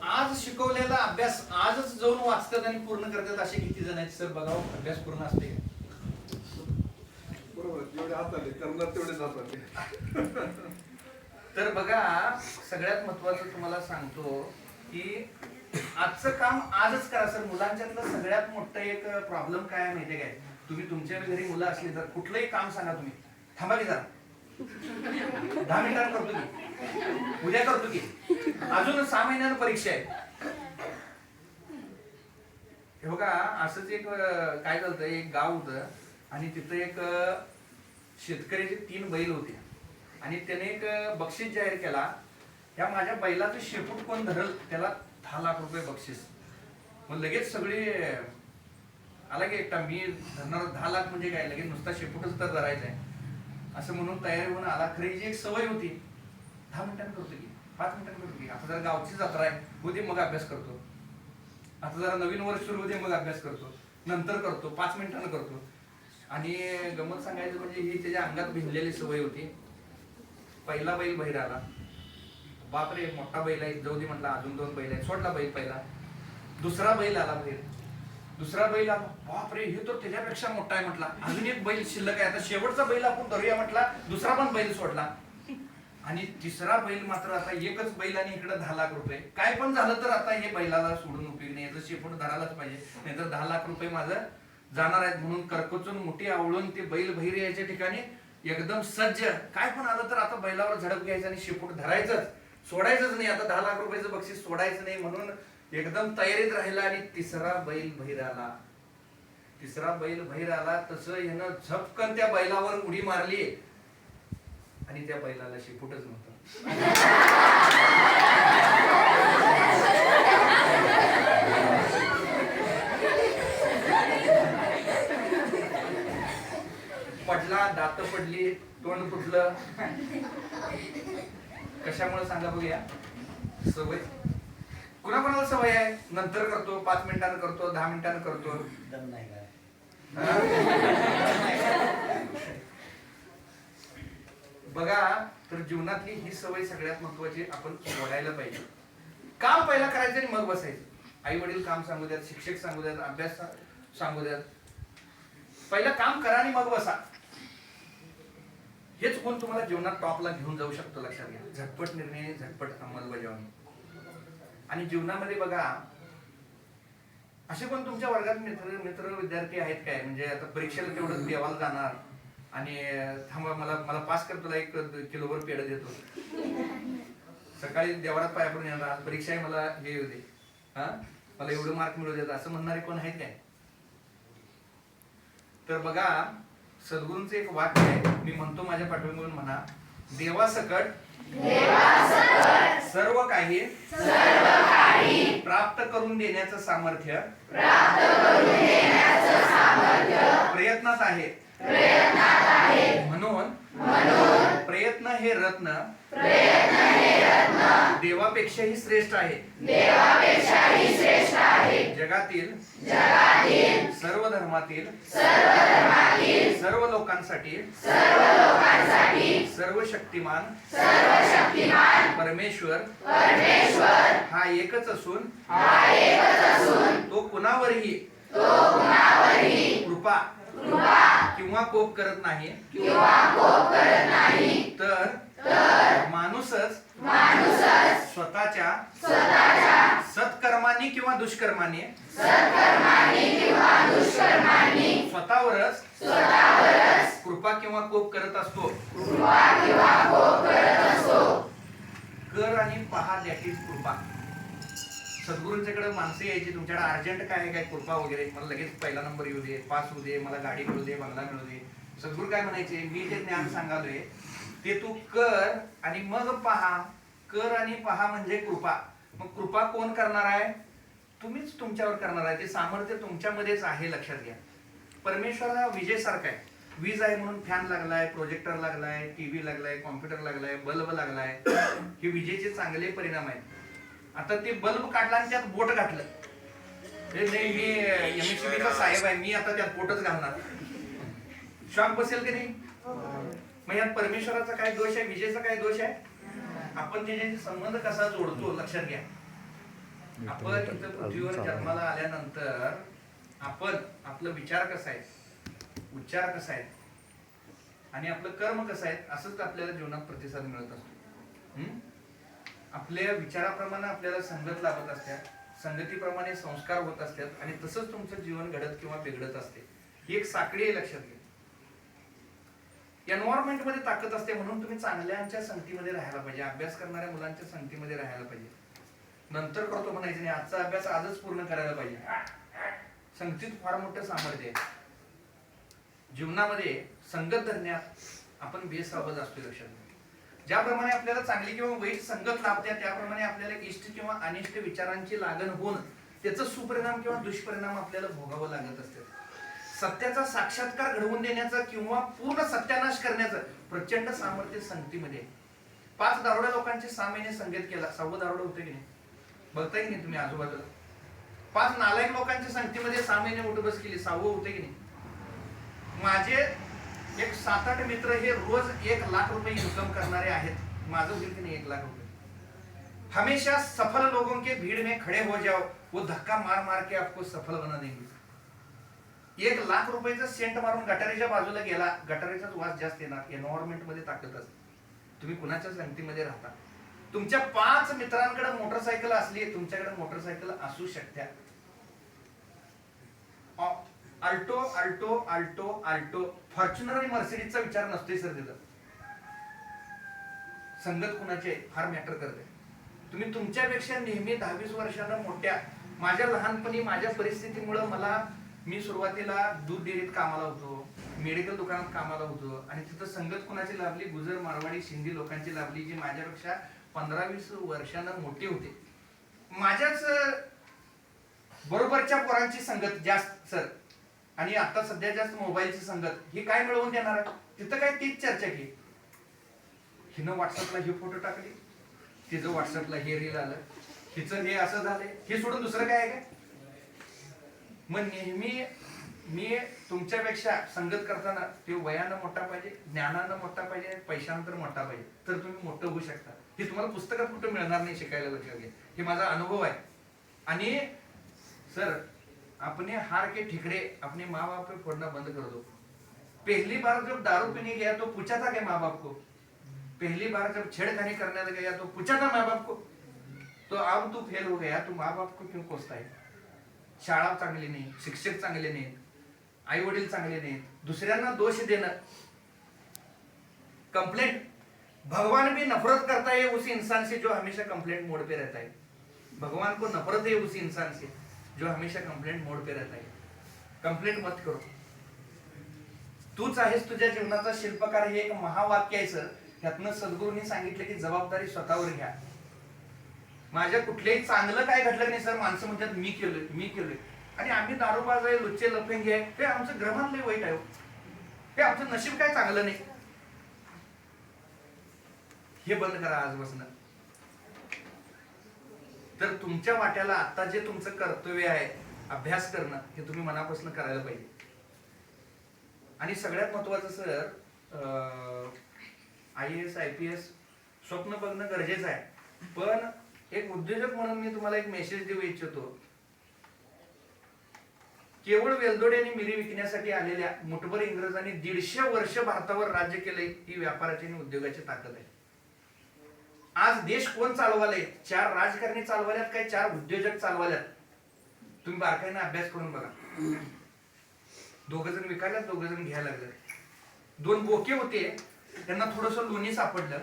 Speaker 1: आज शिकवलेला अभ्यास आजच जाऊन वाचतात आणि पूर्ण करतात असे किती जण आहेत सर? बघावं, अभ्यास पूर्ण असते का?
Speaker 2: बरोबर, जेवढे हात आले करणार तेवढे जात आले.
Speaker 1: तर बघा, सगळ्यात महत्वाचं तुम्हाला सांगतो की आजचं काम आजच करा सर. मुलांच्यातलं सगळ्यात मोठं एक प्रॉब्लेम काय आहे माहितीये काय? तुम्ही तुमच्या घरी मुलं असली तर कुठलंही काम सांगा तुम्ही, थांबा की जरा 10 मिनिटात करतो की, उद्या करतो की, अजून 6 महिन्यानं परीक्षा आहे. हे बघा, असंच एक काय झालं, एक गाव होतं आणि तिथं एक शेतकऱ्याचे 3 बैल होते आणि त्याने एक बक्षीस जाहीर केला. या माझ्या बैलाचं शेपूट कोण धरल त्याला 10 लाख रुपये बक्षीस. मग लगेच सगळी आला की एकटा, मी धरणार 10 लाख म्हणजे काय, लगेच नुसता शेपूटच तर धरायचा आहे असं म्हणून तयारी होऊन आला. खरी जी एक सवय होती, 10 मिनिटांनी करतो की, 5 मिनिटांनी करतो की, आता जरा गावची जत्रा आहे होते मग अभ्यास करतो, आता जरा नवीन वर्ष सुरू होते मग अभ्यास करतो, नंतर करतो, 5 मिनिटांनी करतो. आणि गमत सांगायचं म्हणजे ही त्याच्या अंगात भिनलेली सवय होती. पहिला बैल बाहेर आला, बापरे मोठा बैल आहे, जाऊ दे म्हटला, अजून 2 बैल आहेत, सोडला बैल पहिला. दुसरा बैल आला बाहेर, दुसरा बैल आला, बापरे हे तर त्याच्यापेक्षा मोठा आहे म्हटला, अजून एक बैल शिल्लक आहे, आता शेवटचा बैल आपण धरूया म्हटला, दुसरा पण बैल सोडला. आणि तिसरा बैल मात्र आता एकच बैल आणि इकडे 10 लाख रुपये. काय पण झालं तर आता हे बैलाला सोडून उपयोग नाही, याचं शेपूट धरायलाच पाहिजे, नाहीतर 10 लाख रुपये माझं जाणार आहेत. म्हणून करकचून मुठी आवळून ते बैल बहिरे याच्या ठिकाणी एकदम सज्ज, काय पण आलं तर आता बैलावर झडप घ्यायचं आणि शेपूट धरायचंच, सोडायचंच नाही. आता 10 लाख रुपयाचं बक्षीस सोडायचं नाही म्हणून एकदम तयारीत राहिला. आणि तिसरा बैल बहिर आला, तिसरा बैल बहिर आला तसं ह्यानं झपकन त्या बैलावर उडी मारली आणि त्या बैलाला शेपूटच नव्हतं. पडला, दात पडली, तोंड फुटलं. कशामुळे सांगा बघूया? सवय. कुणाकुणाला सवय आहे, नंतर करतो, 5 मिनिटांनी करतो, 10 मिनिटांनी करतो.
Speaker 6: दम नाही काय.
Speaker 1: बघा, तर जीवनातली ही सवय सगळ्यात महत्वाची आपण सोडायला पाहिजे. काम पहिला करायचं आणि मग बसायचं. आई वडील काम सांगू द्यात, शिक्षक सांगू द्यात, अभ्यास सांगू द्यात, पहिलं काम करा आणि मग बसा. हेच कोण तुम्हाला जीवनात टॉपला घेऊन जाऊ शकतो, लक्षात घ्या. झटपट निर्णय, झटपट अंमलबजावणी. आणि जीवनामध्ये बघा, असे कोण तुमच्या वर्गात मित्र विद्यार्थी आहेत काय, म्हणजे आता परीक्षेला तेवढं देवाला जाणार आणि थांबा मला पास कर, तुला 1 किलोभर पेढा देतो, सकाळी देवारात पाया पडून येणार, आज परीक्षा आहे, मला हे येऊ दे, मला एवढं मार्क मिळू देत, असं म्हणणारे कोण आहेत काय? तर बघा, सद्गुरूंचं एक वाक्य आहे, मी म्हणतो माझ्या पाठीमागून म्हणा. देवासकट सर्व काही प्राप्त करून देण्याचं सामर्थ्य प्रयत्नात आहे. म्हणून प्रयत्न हे रत्न देवापेक्षाही श्रेष्ठ आहे. जगातील सर्व धर्मातील सर्व लोकांसाठी सर्व शक्तिमान परमेश्वर हा एकच असून तो कुणावरही कृपा किंवा कोप करत नाही. तर माणूसच स्वतःच्या सत्कर्मांनी किंवा दुष्कर्मांनी स्वतःवरच कृपा किंवा कोप करत असतो. कर आणि पहा, दॅट इज कृपा. सद्गुरूंच्याकडे माणसं यायची, तुमच्याकडे अर्जंट काय आहे, काय कृपा वगैरे, मला लगेच पहिला नंबर येऊ दे, पास होऊ दे, मला गाडी मिळू दे, बंगला मिळू दे. सद्गुरू काय म्हणायचे, मी जे ज्ञान सांगालोय ते तू कर आणि मग पहा. कर आणि पहा म्हणजे कृपा. मग कृपा कोण करणार आहे? तुम्हीच तुमच्यावर करणार आहे. ते सामर्थ्य तुमच्यामध्येच आहे, लक्षात घ्या. परमेश्वर हा विजेसारखा आहे. वीज आहे म्हणून फॅन लागलाय, प्रोजेक्टर लागलाय, टीव्ही लागलाय, कॉम्प्युटर लागलाय, बल्ब लागलाय. हे विजेचे चांगले परिणाम आहेत. आता ते बल्ब काढला आणि त्यात बोट घातलं, हे नाही मी MSCB चा साहेब आहे, मी आता त्यात बोटच घालणार, शॉक बसेल की नाही? मग यात परमेश्वराचा काय दोष आहे, विजेचा काय दोष आहे? आपण त्याच्याशी संबंध कसा जोडतो, लक्षात घ्या. आपण इथं पृथ्वीवर जन्माला आल्यानंतर आपण आपलं विचार कसा आहे, उच्चार कसा आहे आणि आपलं कर्म कसं आहे, असंच आपल्याला जीवनात प्रतिसाद मिळत असतो. आपल्या विचाराप्रमाणे आपल्याला संगत लाभत असत्या, संगतीप्रमाणे संस्कार होत असतात आणि तसंच तुमचं जीवन घडत किंवा बिघडत असते. ही एक साखळी आहे, लक्षात घ्या. एन्व्हायरमेंट मध्ये ताकद असते, म्हणून तुम्ही चांगल्यांच्या संगतीमध्ये राहायला पाहिजे, अभ्यास करणाऱ्या मुलांच्या संगतीमध्ये राहायला पाहिजे. नंतर करतो म्हणायचं नाही, आजचा अभ्यास आजच पूर्ण करायला पाहिजे. संगतीत फार मोठं सामर्थ्य आहे. जीवनामध्ये संगत धरण्यात आपण बेसावध असतो, लक्षात घ्या. ज्याप्रमाणे आपल्याला चांगली किंवा वाईट संगत लाभते, त्याप्रमाणे आपल्याला इष्ट किंवा अनिष्ट विचारांची लागण होऊन त्याचा सुपरिणाम किंवा दुष्परिणाम आपल्याला भोगावं लागत असते. सत्याचा साक्षात्कार घडवून देण्याचा किंवा पूर्ण सत्यानाश करण्याचं प्रचंड सामर्थ्य संगतीमध्ये. 5 दारुड्या लोकांचे 6 महिने संगत केला, 6वं दारुडं होतं की नाही? बघताय की नाही तुम्ही आजूबाजूला? 5 नालायक लोकांच्या संगतीमध्ये 6 महिने उठबस केली, 6वं होतं की नाही? माझे एक 7-8 मित्र हे रोज 1 लाख रुपये इन्कम करणारे आहेत. माझं होईल की नाही 1 लाख रुपये? हमेशा सफल लोगों के भीड़ में खड़े हो जाओ, वो धक्का मार मार के आपको सफल बना देंगे. 1 लाख रुपयाचा सेंट मारून गटारीच्या बाजूला गेला, गटारीचाच वास जास्त येणार. एन्व्हायरमेंट मध्ये ताकद असते. तुम्ही कुणाच्या संगतीमध्ये राहता. तुमच्या 5 मित्रांकडे मोटरसायकल असली, तुमच्याकडे मोटरसायकल असू शकत्या. Alto Alto Alto Alto Fortuner आणि मर्सिडीजचा विचार नसतोय सर तिथं. संगत कुणाचे फार मॅटर करते. तुम्ही तुमच्यापेक्षा नेहमी 10-20 वर्षांना मोठ्या, माझ्या लहानपणी माझ्या परिस्थितीमुळे मी सुरुवातीला दूध डेअरीत कामाला होतो, मेडिकल दुकानात कामाला होतो आणि तिथं संगत कुणाची लाभली? गुजर, मारवाडी, सिंधी लोकांची लाभली, जी माझ्यापेक्षा 15-20 वर्षांना मोठे होते. माझ्याच बरोबरच्या पोरांची संगत जास्त सर, आणि आता सध्या जास्त मोबाईलची संगत, ही काय मिळवून देणार आहे? तिथं काय तीच चर्चा की हिनं व्हॉट्सअपला हे फोटो टाकले, तिचं व्हॉट्सअपला हे रील आलं, हिचं हे असं झालंय, हे सोडून दुसरं काय आहे काय? मग नेहमी मी तुमच्यापेक्षा संगत करताना ते वयानं मोठा पाहिजे, ज्ञानानं मोठा पाहिजे, पैशानं तर मोठा पाहिजे, तर तुम्ही मोठं होऊ शकता. हे तुम्हाला पुस्तकात कुठं मिळणार नाही शिकायला, लक्षात घ्या. हे माझा अनुभव आहे. आणि सर अपने हार के ठिकरे अपने माँ बाप पे फोड़ना बंद कर दो. पहली बार जब दारू पीने गया तो पूछा था क्या माँ बाप को? पहली बार जब छेड़खानी करने गया तो पूछा था माँ बाप को? तो अब तू फेल हो गया, तू माँ बाप को क्यों कोसता है? शाळा चांगली नाही, शिक्षक चांगले नाहीत, आई वडील चांगले नाहीत, दुसऱ्यांना दोष देणं, कंप्लेंट. भगवान भी नफरत करता है उस इंसान से जो हमेशा कंप्लेंट मोड पे रहता है. भगवान को नफरत है उस इंसान से जो हमेशा कंप्लेंट मोड पे रहता है. कंप्लेंट मत करो. तूच आहेस तुझ्या जीवनाचा शिल्पकार, हे एक महावाक्य आहे सर. त्यातनं सद्गुरूंनी सांगितलं की जबाबदारी स्वतःवर घ्या. माझ्या कुठल्याही चांगलं काय घडलं नाही सर, माणसं म्हणतात मी केलोय आणि आम्ही दारूबाज आहे, लुच्चे लफंगे आहे, ते आमचं ग्रहांतले वाईट आहे, ते आमचं नशीब काय चांगलं नाही. हे बंद करा आजपासून. तर तुमच्या वाट्याला आता जे तुमचं कर्तव्य आहे अभ्यास करणं, हे तुम्ही मनापासून करायला पाहिजे. आणि सगळ्यात महत्वाचं सर, IAS IPS स्वप्न बघणं गरजेचं आहे. पण एक उद्योजक म्हणून मी तुम्हाला एक मेसेज देऊ इच्छितो. केवळ वेलदोडे आणि मिरी विकण्यासाठी आलेल्या मुठभर इंग्रजांनी 150 वर्ष भारतावर राज्य केलंय. ही व्यापाराची आणि उद्योगाची ताकद आहे. आज देश कोण चालवायला? 4 राजकारणी चालवाल्यात काय 4 उद्योजक चालवाल्यात? तुम्ही बारकाईने अभ्यास करून बघा. 2 जण विकायला, 2 जण घ्यायला लागले. 2 बोके होते, त्यांना थोडस लोणी सापडलं.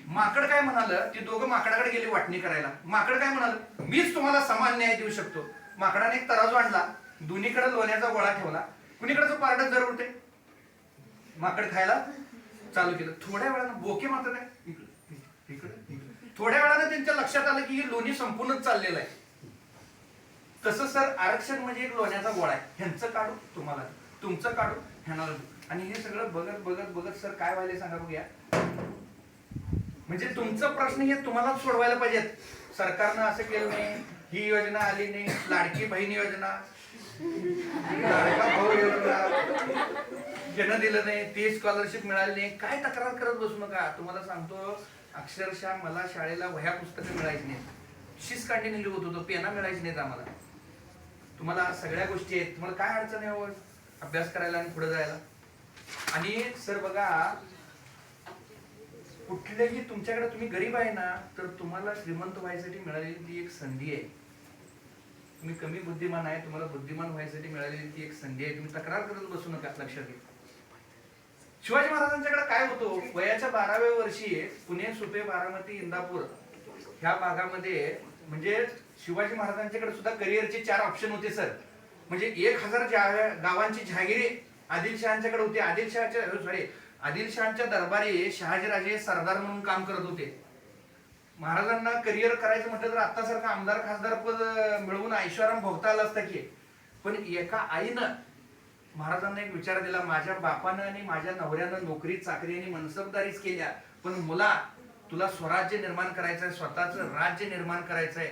Speaker 1: माकड काय म्हणालं, ती दोघं माकडाकडे गेली वाटणी करायला. माकड काय म्हणाल, मीच तुम्हाला समान न्याय देऊ शकतो. माकडाने एक तराजू आणला, दोन्हीकडे लोण्याचा गोळा ठेवला, कुणीकडचं पारडच जर उरते. माकड खायला चालू केलं. थोड्या वेळानं बोके मात्र काय इकडे थोड्या वेळानं त्यांच्या लक्षात आलं की हे लोणी संपूर्णच चाललेलं आहे. तसं सर आरक्षण म्हणजे एक लोण्याचा गोळा आहे. ह्यांचं काढू तुम्हाला, तुमचं काढू ह्यांना देऊ. आणि हे सगळं बघत बघत बघत सर काय व्हायला सांगा बघूया. म्हणजे तुमचं प्रश्न हे तुम्हालाच सोडवायला पाहिजेत. सरकारनं असं केलं नाही, ही योजना आली नाही, लाडकी बहीण योजना, लाडका भाऊ योजना ज्यानं दिलं नाही, ती स्कॉलरशिप मिळाली नाही, काय तक्रार करत बसू नका. तुम्हाला सांगतो अक्षरशः मला शाळेला वह्या पुस्तकं मिळायची नाहीत, शिस काढणी लिहत होतो, पेना मिळायची नाहीत आम्हाला. तुम्हाला सगळ्या गोष्टी आहेत, तुम्हाला काय अडचण आहे अभ्यास करायला आणि पुढे जायला. आणि सर बघा, कुठल्याही तुमच्याकडे तुम्ही गरीब आहे ना, तर तुम्हाला श्रीमंत व्हायसाठी मिळालेली ती एक संधी आहे. तुम्ही कमी बुद्धिमान आहे, तुम्हाला बुद्धिमान व्हायसाठी मिळालेली ती एक संधी आहे. तुम्ही तक्रार करत बसू नका. लक्षात घ्या. शिवाजी महाराजांच्याकडे काय होतो, वयाच्या 12व्या वर्षी पुणे, सुपे, बारामती, इंदापूर ह्या भागामध्ये, म्हणजे शिवाजी महाराजांच्याकडे सुद्धा करिअरचे 4 ऑप्शन होते सर. म्हणजे 1000 गावांची जहागिरी आदिलशहांच्याकडे होती. आदिलशहांच्या दरबारी शहाजीराजे सरदार म्हणून काम करत होते. महाराजांना करिअर करायचं म्हटलं तर आतासारखं आमदार खासदार पद मिळवून ऐश्वराम भोगता आलं असतं की. पण एका आईनं महाराजांना एक विचार दिला, माझ्या बापानं आणि माझ्या नवऱ्यानं नोकरी चाकरी आणि मनसबदारीच केल्या, पण मुला तुला स्वराज्य निर्माण करायचंय, स्वतःचं राज्य निर्माण करायचंय,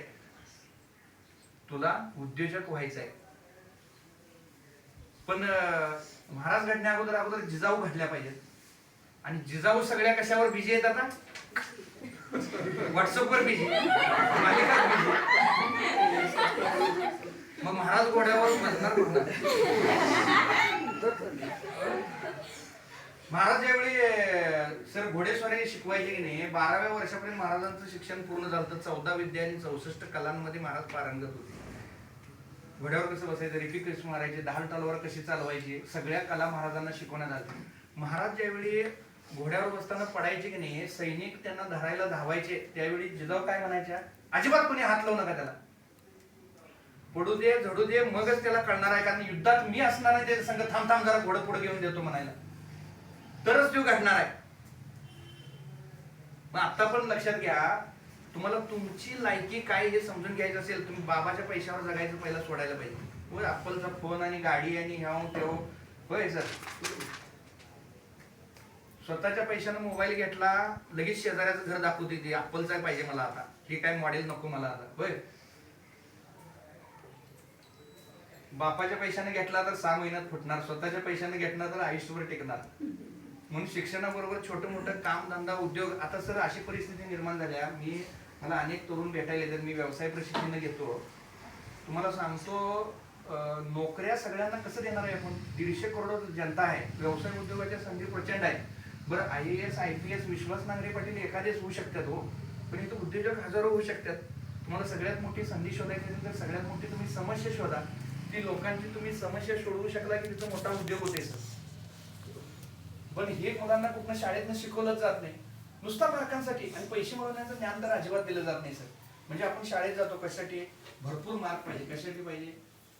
Speaker 1: तुला उद्योजक व्हायचंय. पण महाराज घडण्या अगोदर जिजाऊ घडल्या पाहिजेत. आणि जिजाऊ सगळ्या कशावर बिजी आहेत आता, व्हॉट्सअपवर बिजी, मालिकात बिजी. मग महाराज घोड्यावर बसणार कुठं. महाराज ज्यावेळी सर घोडेस्वारी शिकवायचे की नाही, 12व्या वर्षापर्यंत महाराजांचं शिक्षण पूर्ण झालं. 14 विद्या आणि 64 कलांमध्ये महाराज पारंगत होते. घोड्यावर कसं बसायचं, रिपी कशी मारायची, ढाल तलवार कशी चालवायची, सगळ्या कला महाराजांना शिकवण्यात आल्या. महाराज ज्यावेळी घोड्यावर बसताना पडायचे की नाही, सैनिक त्यांना धरायला धावायचे, त्यावेळी जिजाऊ काय म्हणायच्या, अजिबात कोणी हात लावू नका त्याला, पडू दे झडू दे, मगच त्याला कळणार आहे, कारण युद्धात मी असणार आहे त्याच्या संग, थांब थांब जरा घोडं पुढे घेऊन देतो म्हणायला, तरच तो घडणार आहे. मग आता पण लक्षात घ्या, तुम्हाला तुमची लायकी काय हे समजून घ्यायचं असेल, तुम्ही बाबाच्या पैशावर जगायचं पहिला सोडायला पाहिजे. होय, ॲपलचा फोन आणि गाडी आणि ह्याव तेव, होय सर, स्वतःच्या पैशानं मोबाईल घेतला, लगेच शेजाऱ्याचं घर दाखवते, ते ॲपलचा पाहिजे मला आता, हे काय मॉडेल नको मला आता. होय, बापाच्या पैशाने घेतला तर 6 महिन्यात फुटणार, स्वतःच्या पैशाने घेतला तर आयुष्यभर टिकणार. म्हणून शिक्षणाबरोबर छोटं मोठं काम धंदा उद्योग. आता सर अशी परिस्थिती निर्माण झाल्या, मला अनेक तरुण भेटायला येतात, मी व्यवसाय प्रशिक्षण घेतो. तुम्हाला सांगतो, नोकऱ्या सगळ्यांना कसं देणार आहे आपण, 150 करोड जनता आहे, व्यवसाय उद्योगाच्या संधी प्रचंड आहे. बरं, IAS IPS विश्वास नांगरे पाटील एखादेच होऊ शकतात हो, पण इथं उद्योजक हजारो होऊ शकतात. तुम्हाला सगळ्यात मोठी संधी शोधायची असेल तर सगळ्यात मोठी तुम्ही समस्या शोधा. ती लोकांची तुम्ही समस्या सोडवू शकला की तिथं मोठा उद्योग होते सर. पण हे मुलांना कुठं शाळेतनं शिकवलं जात नाही, नुसता मार्कांसाठी, आणि पैसे मिळवण्याचं ज्ञान तर अजिबात दिलं जात नाही सर. म्हणजे आपण शाळेत जातो कशासाठी, भरपूर मार्क पाहिजे, कशासाठी पाहिजे,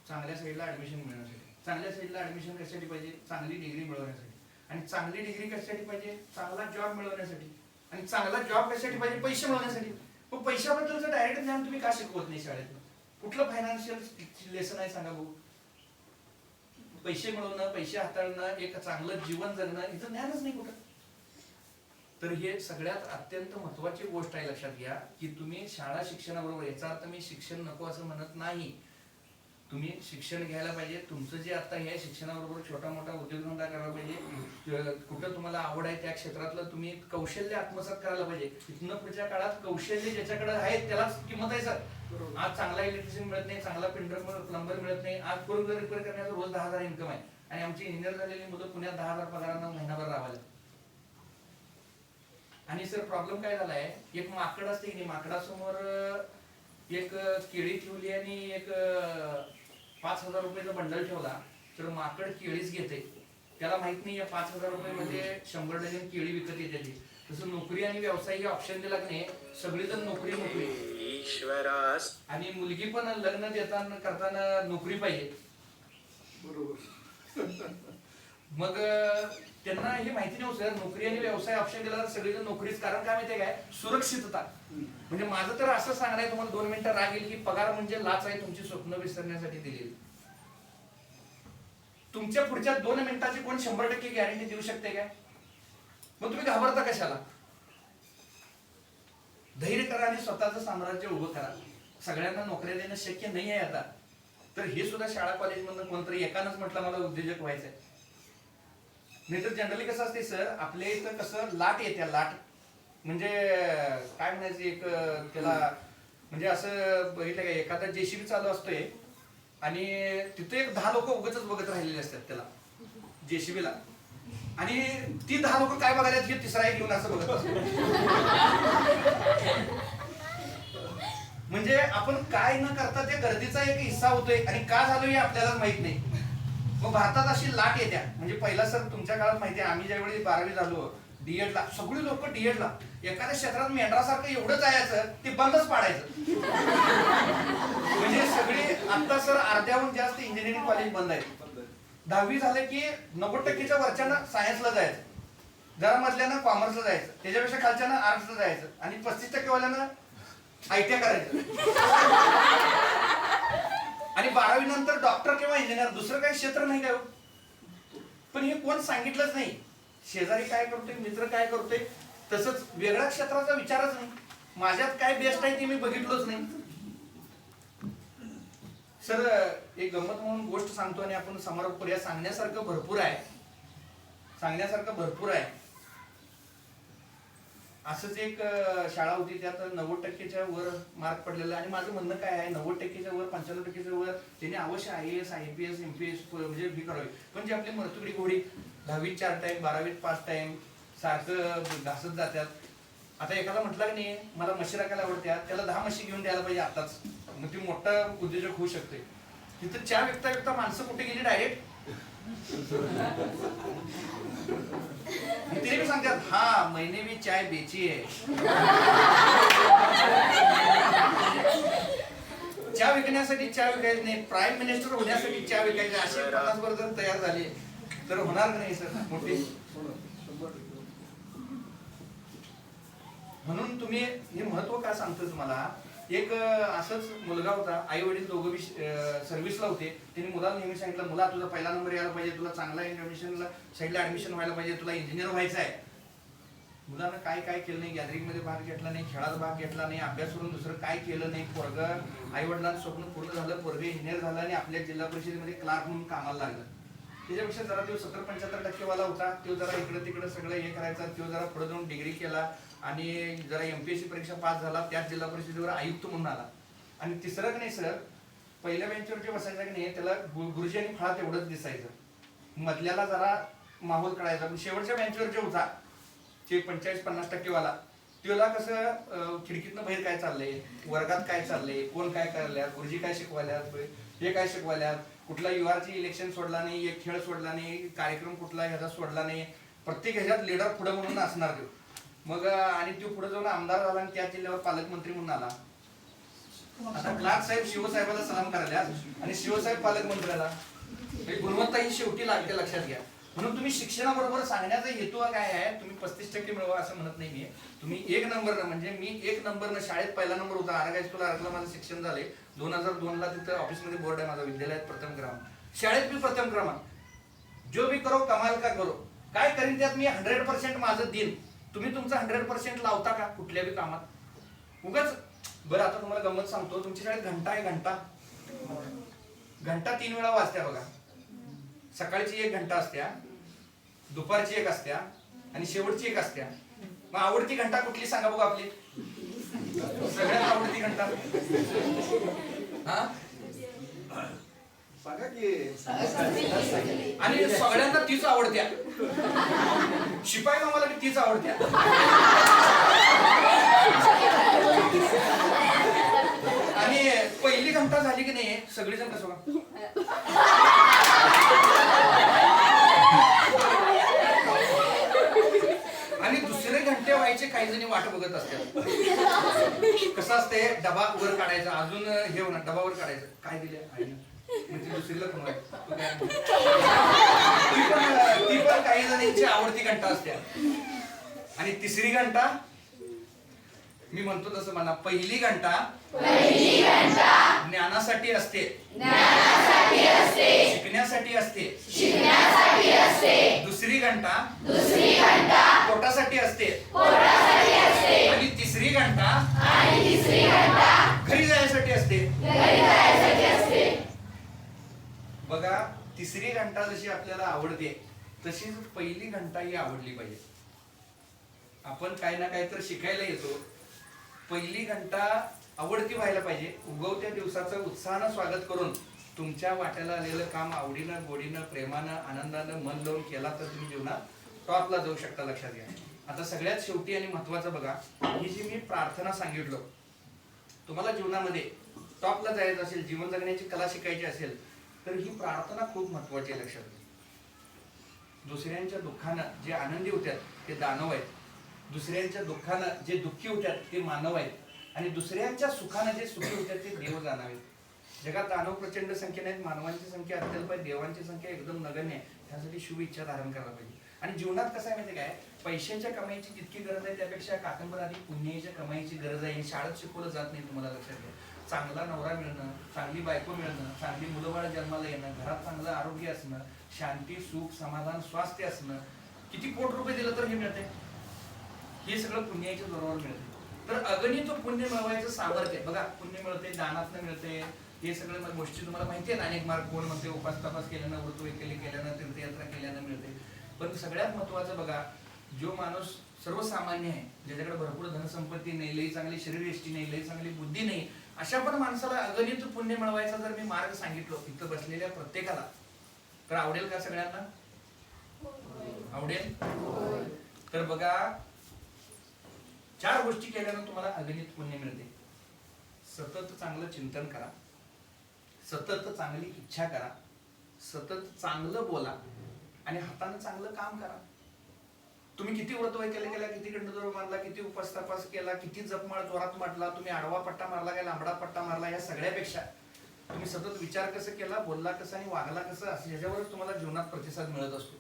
Speaker 1: चांगल्या साईडला ऍडमिशन मिळवण्यासाठी. चांगल्या साईडला ऍडमिशन कशासाठी पाहिजे, चांगली डिग्री मिळवण्यासाठी. आणि चांगली डिग्री कशासाठी पाहिजे, चांगला जॉब मिळवण्यासाठी. आणि चांगला जॉब कशासाठी पाहिजे, पैसे मिळवण्यासाठी. मग पैशाबद्दलचं डायरेक्ट ज्ञान तुम्ही का शिकवत नाही शाळेत? कुठलं फायनान्शियल लेसन आहे सांगा भाऊ? पैसे मिळवणं, पैसे हाताळणं, एक चांगलं जीवन जगणं, इथं ज्ञानच नाही कुठं. तर हे सगळ्यात अत्यंत महत्वाची गोष्ट आहे. लक्षात घ्या की तुम्ही शाळा शिक्षणाबरोबर, याचा अर्थ मी शिक्षण नको असं म्हणत नाही, तुम्ही शिक्षण घ्यायला पाहिजे. तुमचं जे आता हे शिक्षणाबरोबर छोटा मोठा उद्योगधंदा करायला पाहिजे. कुठं तुम्हाला आवड आहे त्या क्षेत्रातलं तुम्ही कौशल्य आत्मसात करायला पाहिजे. इथनं पुढच्या काळात कौशल्य ज्याच्याकडे आहे त्यालाच किंमत आहे सर. आज चांगला इलेक्ट्रिशियन मिळत नाही, चांगला प्लंबर मिळत नाही. आज करून रिपेअर करण्याचा रोज 10,000 इन्कम आहे, आणि आमची इंजिनियर झालेली मुलं पुण्यात 10,000 पगारानं महिनाभर राहायला. आणि सर प्रॉब्लेम काय झालाय, एक माकड असते की नाही, माकडासमोर एक केळी ठेवली आणि एक 5,000 रुपयाचा बंडल ठेवला, तर माकड केळीच घेते. त्याला माहित नाही या 5,000 रुपये मध्ये 100 डझन केळी विकत येते. तसं नोकरी आणि व्यवसाय हे ऑप्शन दिला की नाही, सगळीजण नोकरी आणि मुलगी पण लग्न देताना करताना नोकरी पाहिजे.
Speaker 2: बरोबर.
Speaker 1: मग त्यांना हे माहिती नव्हतं सर, नोकरी आणि व्यवसाय ऑप्शन दिला तर सगळेजण नोकरीच. कारण काय माहितीये काय, सुरक्षितता. म्हणजे माझं तर असं सांगणं आहे तुम्हाला, 2 मिनिटं राग येईल, की पगार म्हणजे लाच आहे तुमची स्वप्न विसरण्यासाठी दिलेली. तुमच्या पुढच्या 2 मिनिटाची कोण 100% गॅरंटी देऊ शकते काय? मग तुम्ही घाबरता कशाला? धैर्य करा आणि स्वतःचं साम्राज्य उभं करा. सगळ्यांना नोकऱ्या देणं शक्य नाही आहे आता. तर हे सुद्धा शाळा कॉलेजमधून कोणतरी एकानंच म्हटलं मला उद्योजक व्हायचंय. नाही तर जनरली कसं असते सर, आपल्या इथं कसं लाट येत्या, लाट म्हणजे काय म्हणायचं, एक त्याला म्हणजे असं बघितलं काय, एखादा जेसीबी चालू असतोय आणि तिथे एक 10 लोक उगाच बघत राहिलेले असतात त्याला, जेसीबीला. आणि ती 10 लोक काय बघायला, हे तिसरा एक घेऊन असं बघत असतो. म्हणजे आपण काय न करता त्या गर्दीचा एक हिस्सा होतोय आणि का झालो हे आपल्याला माहित नाही. मग भारतात अशी लाट येत्या. म्हणजे पहिला सर तुमच्या काळात माहिती आहे, आम्ही ज्यावेळी 12वी झालो डीएडला, सगळी लोक डीएडला, एखाद्या क्षेत्रात मेंढरासारखं एवढं जायचं ते बंदच पाडायचं. म्हणजे सगळे आता सर अर्ध्याहून जास्त इंजिनिअरिंग कॉलेज बंद आहेत. 10वी झालं की 90%च्या वरच्यानं सायन्सला जायचं, जरा मधल्यानं कॉमर्सला जायचं, त्याच्यापेक्षा खालच्यानं आर्ट्सला जायचं आणि 35% वाल्यानं आयटी करायचं. आणि 12वी नंतर डॉक्टर किंवा इंजिनियर, दुसरं काही क्षेत्र नाही काय. पण हे कोण सांगितलंच नाही. शेजारी काय करतोय, मित्र काय करतोय, तसंच वेगळ्या क्षेत्राचा विचारच नाही. माझ्यात काय बेस्ट आहे ते मी बघितलंच नाही. सर एक गंमत म्हणून गोष्ट सांगतो आणि आपण समारोप करूया. सांगण्यासारखं भरपूर आहे, सांगण्यासारखं भरपूर आहे. असंच एक शाळा होती, त्यात 90%च्या वर मार्क पडलेला. आणि माझं म्हणणं काय आहे, 90%च्या वर 95%च्या वर त्यांनी अवश्य IAS IPS MPS म्हणजे हे करावे. पण जे आपली मरतुडी घोडी 10वीत 4 टाइम 12वीत 5 टाइम सारखं घासत जातात. आता एखादा म्हटलं की नाही मला म्हशी राखायला आवडत्या, त्याला 10 म्हशी घेऊन द्यायला पाहिजे आताच, मग ती मोठा उद्योजक होऊ शकते. तिथं चहा विकता विकता माणसं कुठे गेली डायरेक्ट ते भी सांगतात, हा मैंने भी चाय बेची है. चहा विकण्यासाठी चहा विकायचं नाही, प्राईम मिनिस्टर होण्यासाठी चहा विकायचे. असे 50 वर्ष जर तयार झाले तर होणार नाही सर मोठे. म्हणून तुम्ही हे महत्व काय सांगतो तुम्हाला. एक असंच मुलगा होता, आई वडील दोघं बी सर्व्हिसला होते. त्यांनी मुलाला नेहमी सांगितलं, मुला तुझा पहिला नंबर यायला पाहिजे, तुला चांगला ऍडमिशनला साईडला ऍडमिशन व्हायला पाहिजे, तुला इंजिनियर व्हायचं आहे. मुलानं काय काय केलं नाही, गॅदरिंग मध्ये भाग घेतला नाही, खेळात भाग घेतला नाही, अभ्यास करून दुसरं काय केलं नाही. पोरगं आई वडिलांचं स्वप्न पूर्ण झालं, पोरगं इंजिनियर झालं आणि आपल्या जिल्हा परिषदेमध्ये क्लार्क म्हणून कामाला लागलं. त्याच्यापेक्षा जरा तो 70-75% वाला होता, तो जरा इकडे तिकडे सगळं हे करायचा. तो जरा पुढे जाऊन डिग्री केला आणि जरा MPSC परीक्षा पास झाला, त्याच जिल्हा परिषदेवर आयुक्त म्हणून आला. आणि तिसरं नाही सर, पहिल्या बेंचवर जे बसायचं की नाही त्याला गुरुजी आणि फळा तेवढंच दिसायचं, मधल्याला जरा माहोल कळायचा. पण शेवटच्या बेंचवर जे होता ते 45-50% वाला, त्याला कसं खिडकीतनं बाहेर काय चाललंय, वर्गात काय चाललंय, कोण काय करायला, गुरुजी काय शिकवायल्यात, हे काय शिकवायल्यात, कुठला URची इलेक्शन सोडला नाही, एक खेळ सोडला नाही, कार्यक्रम कुठला ह्याचा सोडला नाही. प्रत्येक ह्याच्यात लीडर पुढे म्हणून असणार तो. मग आणि तो पुढे जाऊन आमदार झाला आणि त्या जिल्ह्यावर पालकमंत्री म्हणून आला. आता क्लार्क साहेब शिवसाहेबाला सलाम करायला आणि शिवसाहेब पालकमंत्र्याला. गुणवत्ता ही शेवटी लागते, लक्षात घ्या. म्हणून तुम्ही शिक्षणाबरोबर सांगण्याचा हेतू काय आहे, तुम्ही 35% मिळवा असं म्हणत नाही मी. तुम्ही 1 नंबर, म्हणजे मी 1 नंबर पहिला शाळेत नंबर होता. आरग हायस्कूल आरगला माझं शिक्षण झाले. 2002ला तिथं ऑफिसमध्ये बोर्ड आहे माझा, विद्यालयात प्रथम क्रमांक, शाळेत मी प्रथम क्रमांक. जो भी करो कमाल का करो, काय करीन त्यात मी 100% माझं देईन. तुम्ही तुमचं 100% लावता का कुठल्या बी कामात उगाच. बरं आता तुम्हाला गंमत सांगतो, तुमच्या शाळेत घंटा आहे, घंटा 3 वेळा वाजत्या बघा. सकाळची 1 घंटा असत्या, दुपारची 1 असत्या आणि शेवटची 1 असत्या. मग आवडती घंटा कुठली सांगा बघा आपली, सगळ्यात आवडती घंटा हा
Speaker 2: सांगा की.
Speaker 1: आणि सगळ्यांना तीच आवडत्या. शिपाई मामाला बी तीच आवडत्या. आणि पहिली घंटा झाली की नाही सगळेजण कसं आणि दुसरे घंटे व्हायचे काही जणी वाट बघत असतात. कसं असते, डबा वर काढायचा, अजून हे होणार, डबा वर काढायचं, काय दिले मग ती दुसरीला कोण आहे? तू काय म्हणते? ती पण काही जणांची आवडती घंटा असते. आणि तिसरी घंटा मी म्हणतो तसं म्हणा, पहिली घंटा ज्ञानासाठी असते, शिकण्यासाठी असते. दुसरी घंटा पोटासाठी असते. आणि तिसरी घंटा घरी जायसाठी असते. बघा, तिसरी घंटा जशी आपल्याला आवडते तशीच पहिली घंटा ही आवडली पाहिजे. आपण काही ना काही तर शिकायला येतो. पहिली घंटा आवडती व्हायला पाहिजे. उगवत्या दिवसाचं उत्साहानं स्वागत करून तुमच्या वाट्याला आलेलं काम आवडीनं, गोडीनं, प्रेमानं, आनंदानं मन लावून केला तर तुम्ही जीवनात टॉपला जाऊ शकता. लक्षात घ्या. आता सगळ्यात शेवटी आणि महत्वाचं बघा, ही जी मी प्रार्थना सांगितलो, तुम्हाला जीवनामध्ये टॉपला जायचं असेल, जीवन जगण्याची कला शिकायची असेल तर ही प्रार्थना खूप महत्वाची आहे. लक्षात घ्या. दुसऱ्यांच्या दुःखानं जे आनंदी होत्यात ते दानव आहेत. दुसऱ्यांच्या दुःखानं जे दुःखी होत्यात ते मानव आहेत. आणि दुसऱ्यांच्या सुखानं जे सुखी होत्यात ते देव जाणावे. जगात दानव प्रचंड संख्येने आहेत, मानवांची संख्या अत्यल्प आहे, देवांची संख्या एकदम नगण्य आहे. त्यासाठी शुभ इच्छा धारण करायला पाहिजे. आणि जीवनात कसं आहे माहिती काय, पैशाच्या कमाईची जितकी गरज आहे त्यापेक्षा काकंबर आधी पुण्याच्या कमाईची गरज आहे. शाळेत शिकवलं जात नाही. तुम्हाला लक्षात घ्या. चांगला नवरा मिळणं, चांगली बायको मिळणं, चांगली मुलं बाळ जन्माला येणं, घरात चांगलं आरोग्य असणं, शांती, सुख, समाधान, स्वास्थ्य असणं, किती कोटी रुपये दिलं तर हे मिळते. हे सगळं पुण्याच्या जोरावर मिळते. तर अगणित पुण्य मिळवायचं सामर्थ्य बघा. पुण्य मिळते, दानातनं मिळते. हे सगळं गोष्टी तुम्हाला माहिती आहे. अनेक मार्ग कोण म्हणते उपास तपास केल्यानं, व्रतवैकल्य केल्यानं, तीर्थयात्रा केल्यानं मिळते. पण सगळ्यात महत्वाचं बघा, जो माणूस सर्वसामान्य आहे, ज्याच्याकडे भरपूर धनसंपत्ती नाही, लई चांगली शरीरयष्टी नाही, लई चांगली बुद्धी नाही, अशा पण माणसाला अगणित पुण्य मिळवायचा जर मी मार्ग सांगितलो इथं बसलेल्या प्रत्येकाला, तर आवडेल का सगळ्यांना? आवडेल? तर बघा, 4 गोष्टी केल्यानं तुम्हाला अगणित पुण्य मिळते. सतत चांगलं चिंतन करा, सतत चांगली इच्छा करा, सतत चांगलं बोला आणि हाताने चांगलं काम करा. तुम्ही किती व्रतवैकल्य केला, किती गंडदोर मारला, किती उपास तपास केला, किती जपमाळ जोरात म्हटला, तुम्ही आडवा पट्टा मारला काय लांबडा पट्टा मारला, या सगळ्यापेक्षा तुम्ही सतत विचार कसं केला, बोलला कसं आणि वागला कसं, असं याच्यावरच तुम्हाला जीवनात प्रतिसाद मिळत असतो.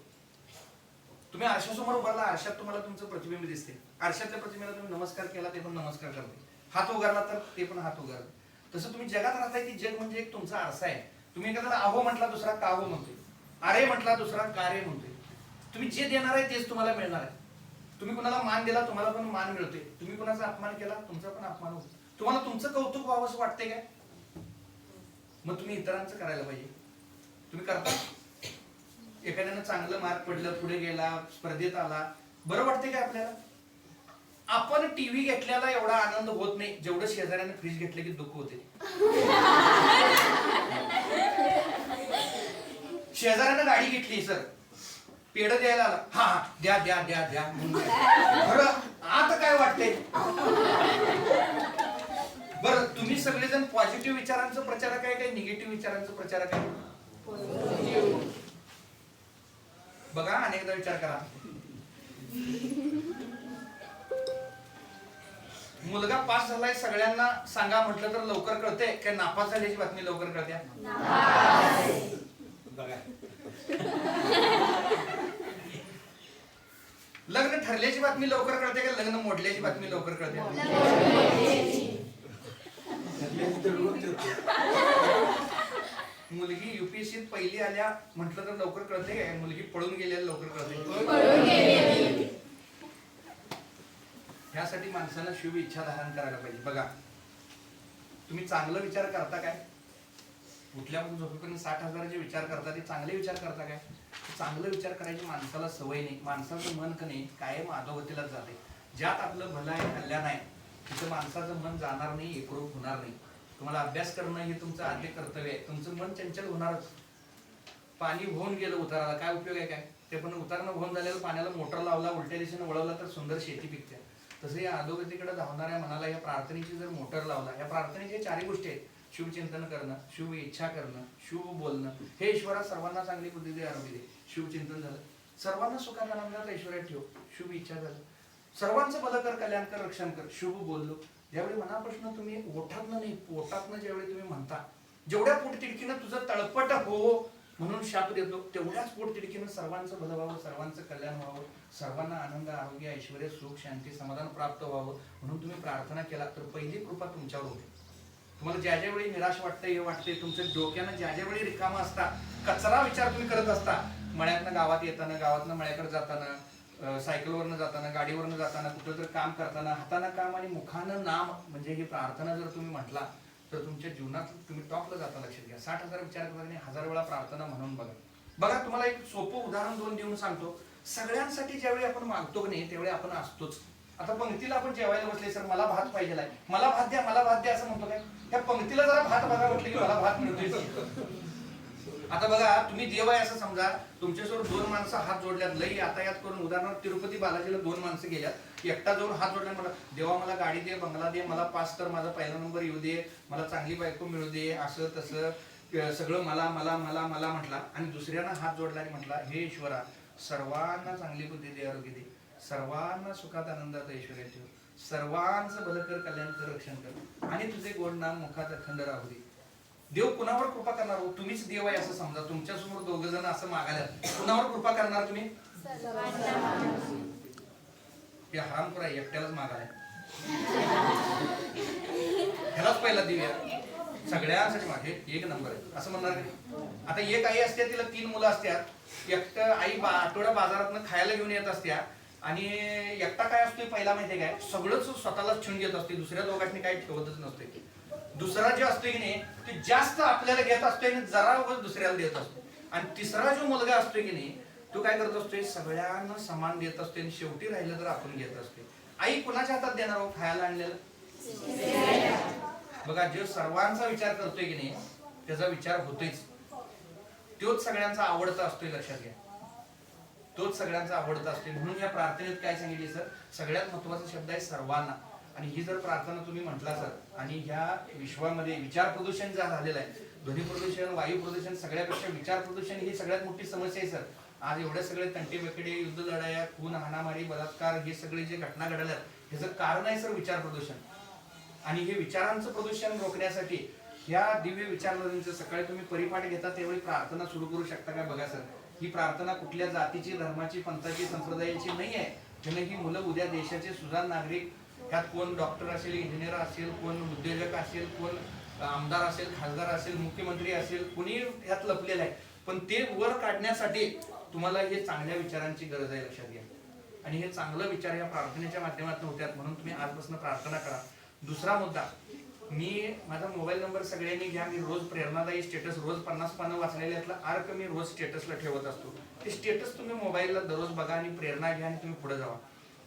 Speaker 1: तुम्ही आरशासमोर उभारला, आरशात तुम्हाला तुमचं प्रतिबिंब दिसते. आरशातल्या प्रतिबिंबाला तुम्ही नमस्कार केला, ते पण नमस्कार करते. हात उगारला तर ते पण हात उगारते. तसं तुम्ही जगात राहताय, ती जग म्हणजे एक तुमचा आरसा आहे. तुम्ही एखादा आहो म्हटला, दुसरा का हो म्हणतोय. अरे म्हटला, दुसरा का रे म्हणतोय. तुम्ही जे देणार आहे तेच तुम्हाला मिळणार आहे. तुम्ही कुणाला मान दिला, तुम्हाला पण मान मिळतोय. तुम्ही कुणाचा अपमान केला, तुमचा पण अपमान होतो. तुम्हाला तुमचं कौतुक व्हावं असं वाटतंय काय? मग तुम्ही इतरांचं करायला पाहिजे. तुम्ही करता. एखाद्यानं चांगलं मार्क पडलं, पुढे गेला, स्पर्धेत आला, बरं वाटतंय काय आपल्याला? आपण टीव्ही घेतल्याला एवढा आनंद होत नाही जेवढं शेजाऱ्याने फ्रीज घेतलं की दुःख होते. शेजाऱ्यानं गाडी घेतली, सर पेढ द्यायला आला, हा द्या द्या द्या द्या, बरं आता काय वाटतंय? बरं, तुम्ही सगळेजण पॉझिटिव्ह विचारांचं प्रचारक आहे काय निगेटिव्ह विचारांचं प्रचारक आहे? बघा, अनेकदा विचार करा. मुलगा पास झालाय सगळ्यांना सांगा म्हटलं तर लवकर कळते काय नापास झाल्याची बातमी लवकर कळते? लग्न ठरल्याची बातमी लवकर कळते का लग्न मोडल्याची बातमी लवकर कळते? मुलगी युपीएससीत पहिली आल्या म्हटलं तर लवकर कळते काय? मुलगी पळून गेलेल्या लवकर कळते? ह्यासाठी माणसाला शुभ इच्छा धारण करायला पाहिजे. बघा, तुम्ही चांगलं विचार करता काय? उठल्यापासून झोपेपर्यंत 60,000चे विचार करता, ते चांगले विचार करता काय? चांगलं विचार करायची माणसाला सवय नाही. माणसाचं मन का नाही कायम अधोगतीलाच जाते. ज्यात आपलं भलं आहे, कल्याण आहे, तिथं माणसाचं मन जाणार नाही, एकरूप होणार नाही. तुम्हाला अभ्यास करणं हे तुमचं आद्य कर्तव्य आहे. तुमचं मन चंचल होणारच. पाणी होऊन गेलं उताराला, काय उपयोग आहे काय? ते पण उतारणं होऊन झालेलं पाण्याला मोटर लावला, उलट्या दिशेने वळवला तर सुंदर शेती पिकते. तसं या अधोगतीकडे धावणाऱ्या मनाला या प्रार्थनेची जर मोटर लावला, या प्रार्थनेच्या 4 गोष्टी आहेत: शुभ चिंतन करणं, शुभ इच्छा करणं, शुभ बोलणं. हे ईश्वरा सर्वांना चांगली बुद्धी दे, आरोग्य दे. शुभ चिंतन झालं. सर्वांना सुखात आनंदात ऐश्वर्यात ठेव. शुभ इच्छा झालं. सर्वांचं भलं कर, कल्याण कर, रक्षण कर. शुभ बोललो. ज्यावेळी मनापासून तुम्ही ओठातनं नाही पोटातनं ज्यावेळी तुम्ही म्हणता जेवढ्या पोटतिडकीनं तुझं तळपट हो म्हणून शाप देतो, तेवढ्याच पोटतिडकीनं सर्वांचं भलं व्हावं, सर्वांचं कल्याण व्हावं, सर्वांना आनंद, आरोग्य, ऐश्वर, सुख, शांती, समाधान प्राप्त व्हावं म्हणून तुम्ही प्रार्थना केला तर पहिली कृपा तुमच्यावर होते. तुम्हाला ज्या ज्या वेळी निराश वाटतंय, हे वाटतंय, तुमच्या डोक्यानं ज्या ज्या वेळी रिकामा असता, कचरा विचार तुम्ही करत असता, मळ्यातनं गावात येताना, गावातनं मळ्याकडे जाताना, सायकलवरनं जाताना, गाडीवरनं जाताना, कुठलं तर काम करताना, हातानं काम आणि मुखानं नाम म्हणजे ही प्रार्थना जर तुम्ही म्हटला तर तुमच्या जीवनात तुम्ही टॉपला जाता. लक्षात घ्या. 60,000 विचार करता आणि 1000 वेळा प्रार्थना म्हणून बघा. बघा तुम्हाला एक सोपं उदाहरण दोन देऊन सांगतो. सगळ्यांसाठी ज्यावेळी आपण मागतो की नाही त्यावेळी आपण असतोच. आता पंक्तीला आपण जेवायला बसले, सर मला भात पाहिजे आहे, मला भात द्या, मला भात द्या असं म्हणतो काय? त्या पंक्तीला जरा भात बघा म्हटलं की मला भात मिळतोय. आता बघा तुम्ही देव आहे असं समजा, तुमच्यासोबत दोन माणसं हात जोडल्यात, लई यातायात करून उदाहरणार्थ तिरुपती बालाजीला दोन माणसं गेल्यात, एकटा जाऊन हात जोडल्या म्हणला देवा मला गाडी दे, बंगला दे, मला पास कर, माझा पहिला नंबर येऊ दे, मला चांगली बायको मिळू दे, असं तसं सगळं मला मला मला मला म्हटला. आणि दुसऱ्यानं हात जोडला आणि म्हटला हे ईश्वरा सर्वांना चांगली बुद्धी दे, आरोग्य दे, सर्वांना सुखात आनंदात ऐश्वर्य ठेव, सर्वांचं भलं कर, कल्याण कर, रक्षण कर आणि तुझे गोड नाम मुखात अखंड राहू दे. देव कुणावर कृपा करणार हो? तुम्हीच देव आहे असं समजा. तुमच्या समोर दोघ जण असं मागायला, कुणावर कृपा करणार तुम्ही? ते हरामखोर आहे, एकट्यालाच मागायला, ह्यालाच पहिला देऊया, सगळ्यांसाठी मागे एक नंबर आहे असं म्हणणार का? आता एक आई असते, तिला 3 मुलं असतात, एकटं आई आठवड्या बाजारातनं खायला घेऊन येत असत्या आणि एकटा काय असतोय पहिला माहितीये काय, सगळंच स्वतःलाच छुन घेत असते, दुसऱ्या दोघांनी काही ठेवतच नसते. दुसरा जे असतोय की नाही ते जास्त आपल्याला घेत असतोय आणि जरा दुसऱ्याला देत असतो. आणि तिसरा जो मुलगा असतोय की नाही तो काय करत असतोय, सगळ्यांना समान देत असतोय आणि शेवटी राहिलं तर आपण घेत असतोय. आई कुणाच्या हातात देणार हो खायला आणलेलं? बघा, जो सर्वांचा विचार करतोय की नाही त्याचा विचार होतोयच, तोच सगळ्यांचा आवडता असतोय. लक्षात घ्या, तोच सगळ्यांचा आवडता असतोय. म्हणून या प्रार्थनेत काय सांगितले सर, सगळ्यात महत्वाचा शब्द आहे सर्वांना. आणि ही जर प्रार्थना तुम्ही म्हटला सर, आणि ह्या विश्वामध्ये विचार प्रदूषण जे झालेलं आहे, ध्वनी प्रदूषण, वायू प्रदूषण, सगळ्यापेक्षा विचार प्रदूषण ही सगळ्यात मोठी समस्या आहे सर. आज एवढे सगळे तंटे बेकडे, युद्ध लढाया, खून, हाणामारी, बलात्कार, हे सगळे जे घटना घडल्यात ह्याचं कारण आहे सर विचार प्रदूषण. आणि हे विचारांचं प्रदूषण रोखण्यासाठी ह्या दिव्य विचारधारांचं सकाळी तुम्ही परिपाठ घेता त्यावेळी प्रार्थना सुरू करू शकता का? बघा सर, ही प्रार्थना कुठल्या जातीची, धर्माची, पंथाची, संप्रदायाची नाही आहे. ज्याने ही मुलं उद्या देशाचे सुजाण नागरिक, त्यात कोण डॉक्टर असेल, इंजिनियर असेल, कोण उद्योजक असेल, कोण आमदार असेल, खासदार असेल, मुख्यमंत्री असेल, कुणी यात लपलेलं आहे, पण ते वर काढण्यासाठी तुम्हाला हे चांगल्या विचारांची गरज आहे. लक्षात घ्या. आणि हे चांगलं विचार या प्रार्थनेच्या माध्यमातून होत्यात, म्हणून तुम्ही आजपासून प्रार्थना करा. दुसरा मुद्दा, मी माझा मोबाईल नंबर सगळ्यांनी घ्या. मी रोज प्रेरणादायी स्टेटस, रोज 50 पानं वाचलेले यातला अर्क मी रोज स्टेटसला ठेवत असतो. ते स्टेटस तुम्ही मोबाईलला दररोज बघा आणि प्रेरणा घ्या आणि तुम्ही पुढे जावा.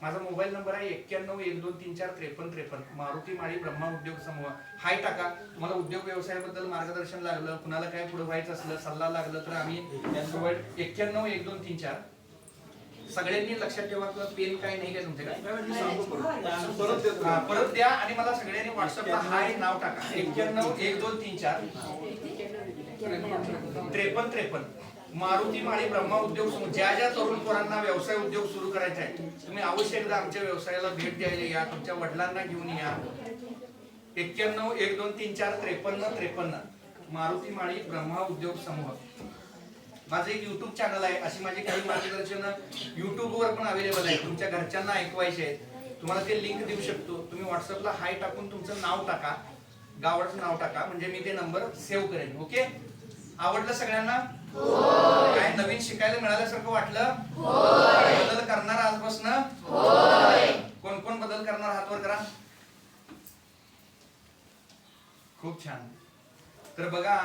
Speaker 1: माझा मोबाईल नंबर आहे 9112345353. मारुती माळी ब्रह्मा उद्योग समूह. हाय टाका. तुम्हाला उद्योग व्यवसायाबद्दल मार्गदर्शन लागलं, कुणाला काय पुढे व्हायचं असलं, सल्ला लागलं तर आम्ही 911234. सगळ्यांनी लक्षात ठेवा. किंवा पेन काय नाही काय तुमच्याकडे परत द्या आणि मला सगळ्यांनी व्हॉट्सअपला हाय नाव टाका. 911234 5353. मारुती माळी ब्रह्मा उद्योग समूह. ज्या ज्या तरुण पोरांना व्यवसाय उद्योग सुरू करायचा आहे तुम्ही अवश्य एकदा आमच्या व्यवसायाला भेट द्यायला या, तुमच्या वडिलांना घेऊन या. 911234 5353. मारुती माळी ब्रह्मा उद्योग समूह. माझं एक युट्यूब चॅनल आहे. अशी माझी काही मार्गदर्शन युट्यूबवर पण अवेलेबल आहे. तुमच्या घरच्यांना ऐकवायचे आहेत, तुम्हाला ते लिंक देऊ शकतो. तुम्ही व्हॉट्सअपला हाय टाकून तुमचं नाव टाका, गावाचं नाव टाका, म्हणजे मी ते नंबर सेव्ह करेन. ओके? आवडलं सगळ्यांना? काय नवीन शिकायला मिळाल्यासारखं वाटलं? बदल करणार आजपासून? कोण कोण बदल करणार हात वर करा. खूप छान. तर बघा,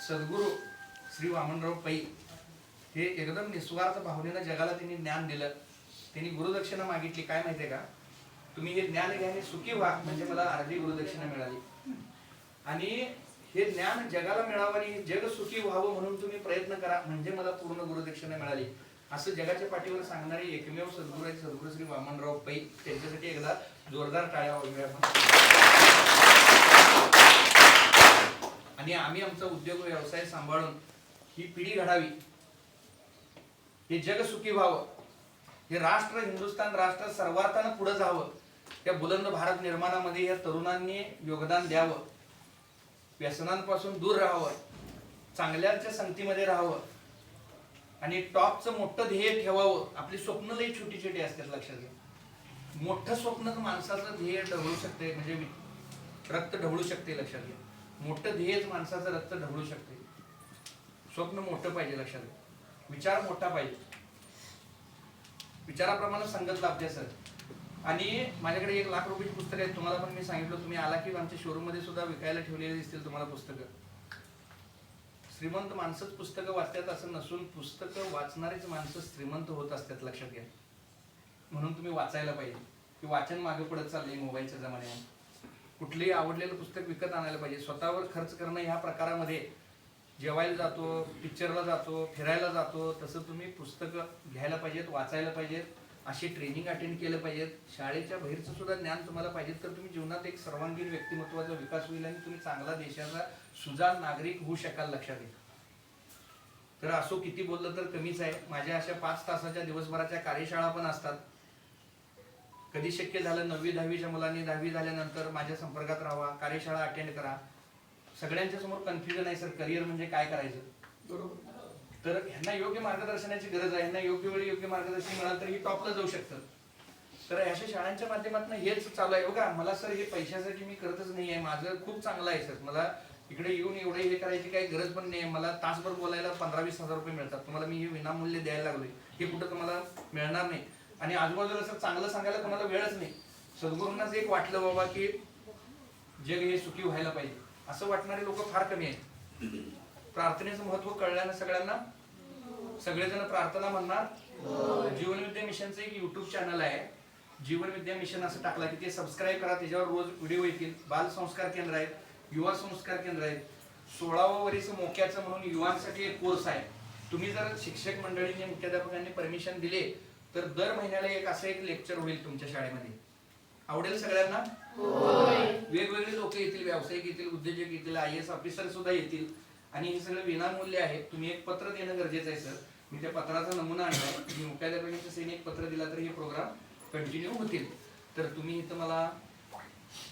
Speaker 1: सद्गुरू श्री वामनराव पै हे एकदम निस्वार्थ भावनेनं जगाला त्यांनी ज्ञान दिलं. त्यांनी गुरुदक्षिणा मागितली. काय माहितीये का, तुम्ही हे ज्ञान घ्या आणि सुखी व्हा म्हणजे मला अर्धी गुरुदक्षिणा मिळाली. आणि हे ज्ञान जगाला मिळावं आणि जग सुखी व्हावं म्हणून तुम्ही प्रयत्न करा म्हणजे मला पूर्ण गुरुदक्षिणा मिळाली. असं जगाच्या पाठीवर सांगणारे एकमेव सद्गुरू आहेत सद्गुरू श्री वामनराव पै. त्यांच्यासाठी एकदा जोरदार टाळ्या वाजवूया. आणि आम्ही आमचा उद्योग व्यवसाय सांभाळून ही पिढी घडावी, हे जग सुखी व्हावं, हे राष्ट्र हिंदुस्थान राष्ट्र सर्वार्थानं पुढे जावं, त्या बुलंद भारत निर्माणामध्ये या तरुणांनी योगदान द्यावं. व्यसनांपासून दूर राहावं, चांगल्याच्या संगतीमध्ये राहावं आणि टॉपचं मोठं ध्येय ठेवावं. आपली स्वप्न लई छोटी छोटी असतात, लक्षात घ्या. मोठं स्वप्न माणसाचं ध्येय ढवळू शकते, म्हणजे रक्त ढवळू शकते, लक्षात घ्या. मोठं ध्येयच माणसाचं रक्त ढवळू शकते. स्वप्न मोठं पाहिजे, लक्षात घ्या. विचार मोठा पाहिजे, विचाराप्रमाणे संगत लाभते सर. आणि माझ्याकडे 1 लाख रुपयाची पुस्तक आहेत. तुम्हाला पण मी सांगितलं, तुम्ही आला की आमच्या शोरूम मध्ये सुद्धा विकायला ठेवलेली दिसतील तुम्हाला पुस्तकं. श्रीमंत माणसंच पुस्तकं वाचतात असं नसून पुस्तकं वाचणारीच माणसं श्रीमंत होत असतात, लक्षात घ्या. म्हणून तुम्ही वाचायला पाहिजे. की वाचन मागे पडत चाललंय मोबाईलच्या जमान्यात. कुठलंही आवडलेलं पुस्तक विकत आणायला पाहिजे. स्वतःवर खर्च करणं ह्या प्रकारामध्ये, जेवायला जातो, पिक्चरला जातो, फिरायला जातो, तसं तुम्ही पुस्तकं घ्यायला पाहिजेत, वाचायला पाहिजेत, अशी ट्रेनिंग अटेंड केलं पाहिजेत. शाळेच्या बाहेरचं सुद्धा ज्ञान तुम्हाला पाहिजे, तर तुम्ही जीवनात एक सर्वांगीण व्यक्तिमत्वाचा विकास होईल आणि तुम्ही चांगला देशाचा सुजाण नागरिक होऊ शकाल, लक्षात घ्या. तर असो, किती बोललं तर कमीच आहे. माझ्या अशा 5 तासाच्या दिवसभराच्या कार्यशाळा पण असतात. कधी शक्य झालं 9वी 10वीच्या मुलांनी 10वी झाल्यानंतर माझ्या संपर्कात राहावा, कार्यशाळा अटेंड करा. सगळ्यांच्या समोर कन्फ्युजन आहे सर, करिअर म्हणजे काय करायचं.
Speaker 2: बरोबर.
Speaker 1: तर ह्यांना योग्य मार्गदर्शनाची गरज आहे. ह्यांना योग्य वेळी योग्य मार्गदर्शन मिळालं तर ही टॉपला जाऊ शकतं. तर अशा शाळांच्या माध्यमातून हेच चालू आहे. बघा, मला सर हे पैशासाठी मी करतच नाही आहे. माझं खूप चांगलं आहे सर. मला इकडे येऊन एवढे हे करायची काही गरज पण नाही. मला तासभर बोलायला 15-20 हजार रुपये मिळतात. तुम्हाला मी हे विनामूल्य द्यायला लागलोय. हे कुठं तुम्हाला मिळणार नाही. आणि आजूबाजूला सर चांगलं सांगायला कोणाला वेळच नाही. सद्गुरूंनाच एक वाटलं बाबा की जग हे सुखी व्हायला पाहिजे, असं वाटणारे लोक फार कमी आहेत. प्रार्थनेचं महत्व कळल्यानं सगळ्यांना सगळेजण प्रार्थना म्हणणार. जीवन विद्या मिशनचं एक युट्यूब चॅनल आहे, जीवन विद्या मिशन असं टाकला की ते सबस्क्राईब करा. त्याच्यावर रोज व्हिडिओ येतील. बाल संस्कार केंद्र आहेत, युवा संस्कार केंद्र आहेत. 16वं वर्ष मोक्याचं म्हणून युवांसाठी एक कोर्स आहे. तुम्ही जर शिक्षक मंडळींनी, मुख्याध्यापकांनी परमिशन दिले तर दर महिन्याला असं एक लेक्चर होईल तुमच्या शाळेमध्ये. आवडेल सगळ्यांना? वेगवेगळे लोक येतील, व्यावसायिक येतील, उद्योजक येतील, IAS ऑफिसर सुद्धा येतील. आणि हे सगळं विनामूल्य आहे. तुम्ही एक पत्र देणं गरजेचं आहे सर. मी त्या पत्राचा नमुना आणलाय. मी मुख्याध्यापकांच्या सेने एक पत्र दिला तर हे प्रोग्राम कंटिन्यू होतील. तर तुम्ही इथं मला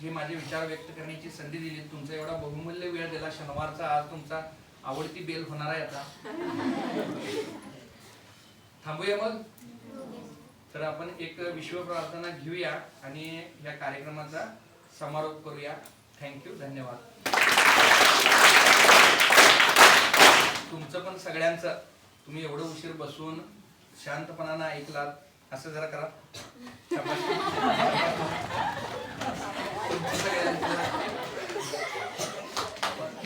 Speaker 1: हे माझे विचार व्यक्त करण्याची संधी दिली. तुमचा एवढा बहुमूल्य वेळ दिला. शनिवारचा आज तुमचा आवडती बेल होणार आहे. आता थांबूया मग. तर आपण एक विश्व प्रार्थना घेऊया आणि या कार्यक्रमाचा समारोप करूया. थँक्यू, धन्यवाद. तुमचं पण सगळ्यांचं, तुम्ही एवढं उशीर बसून शांतपणानं ऐकलात, असं जरा करा.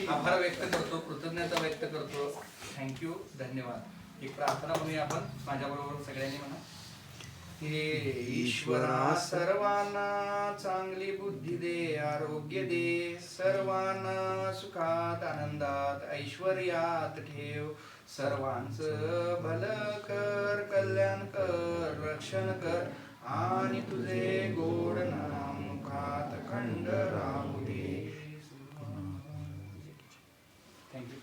Speaker 1: आभार व्यक्त करतो, कृतज्ञता व्यक्त करतो. थँक्यू, धन्यवाद. एक प्रार्थना म्हणूया आपण माझ्याबरोबर सगळ्यांनी म्हणा. हे ईश्वरा सर्वांना चांगली बुद्धी दे, आरोग्य दे, सर्वांना सुखात आनंदात ऐश्वर्यात ठेव, सर्वांचं भलं कर, कल्याण कर, रक्षण कर आणि तुझे गोड नाम मुखात खंड राहू दे. थँक्यू.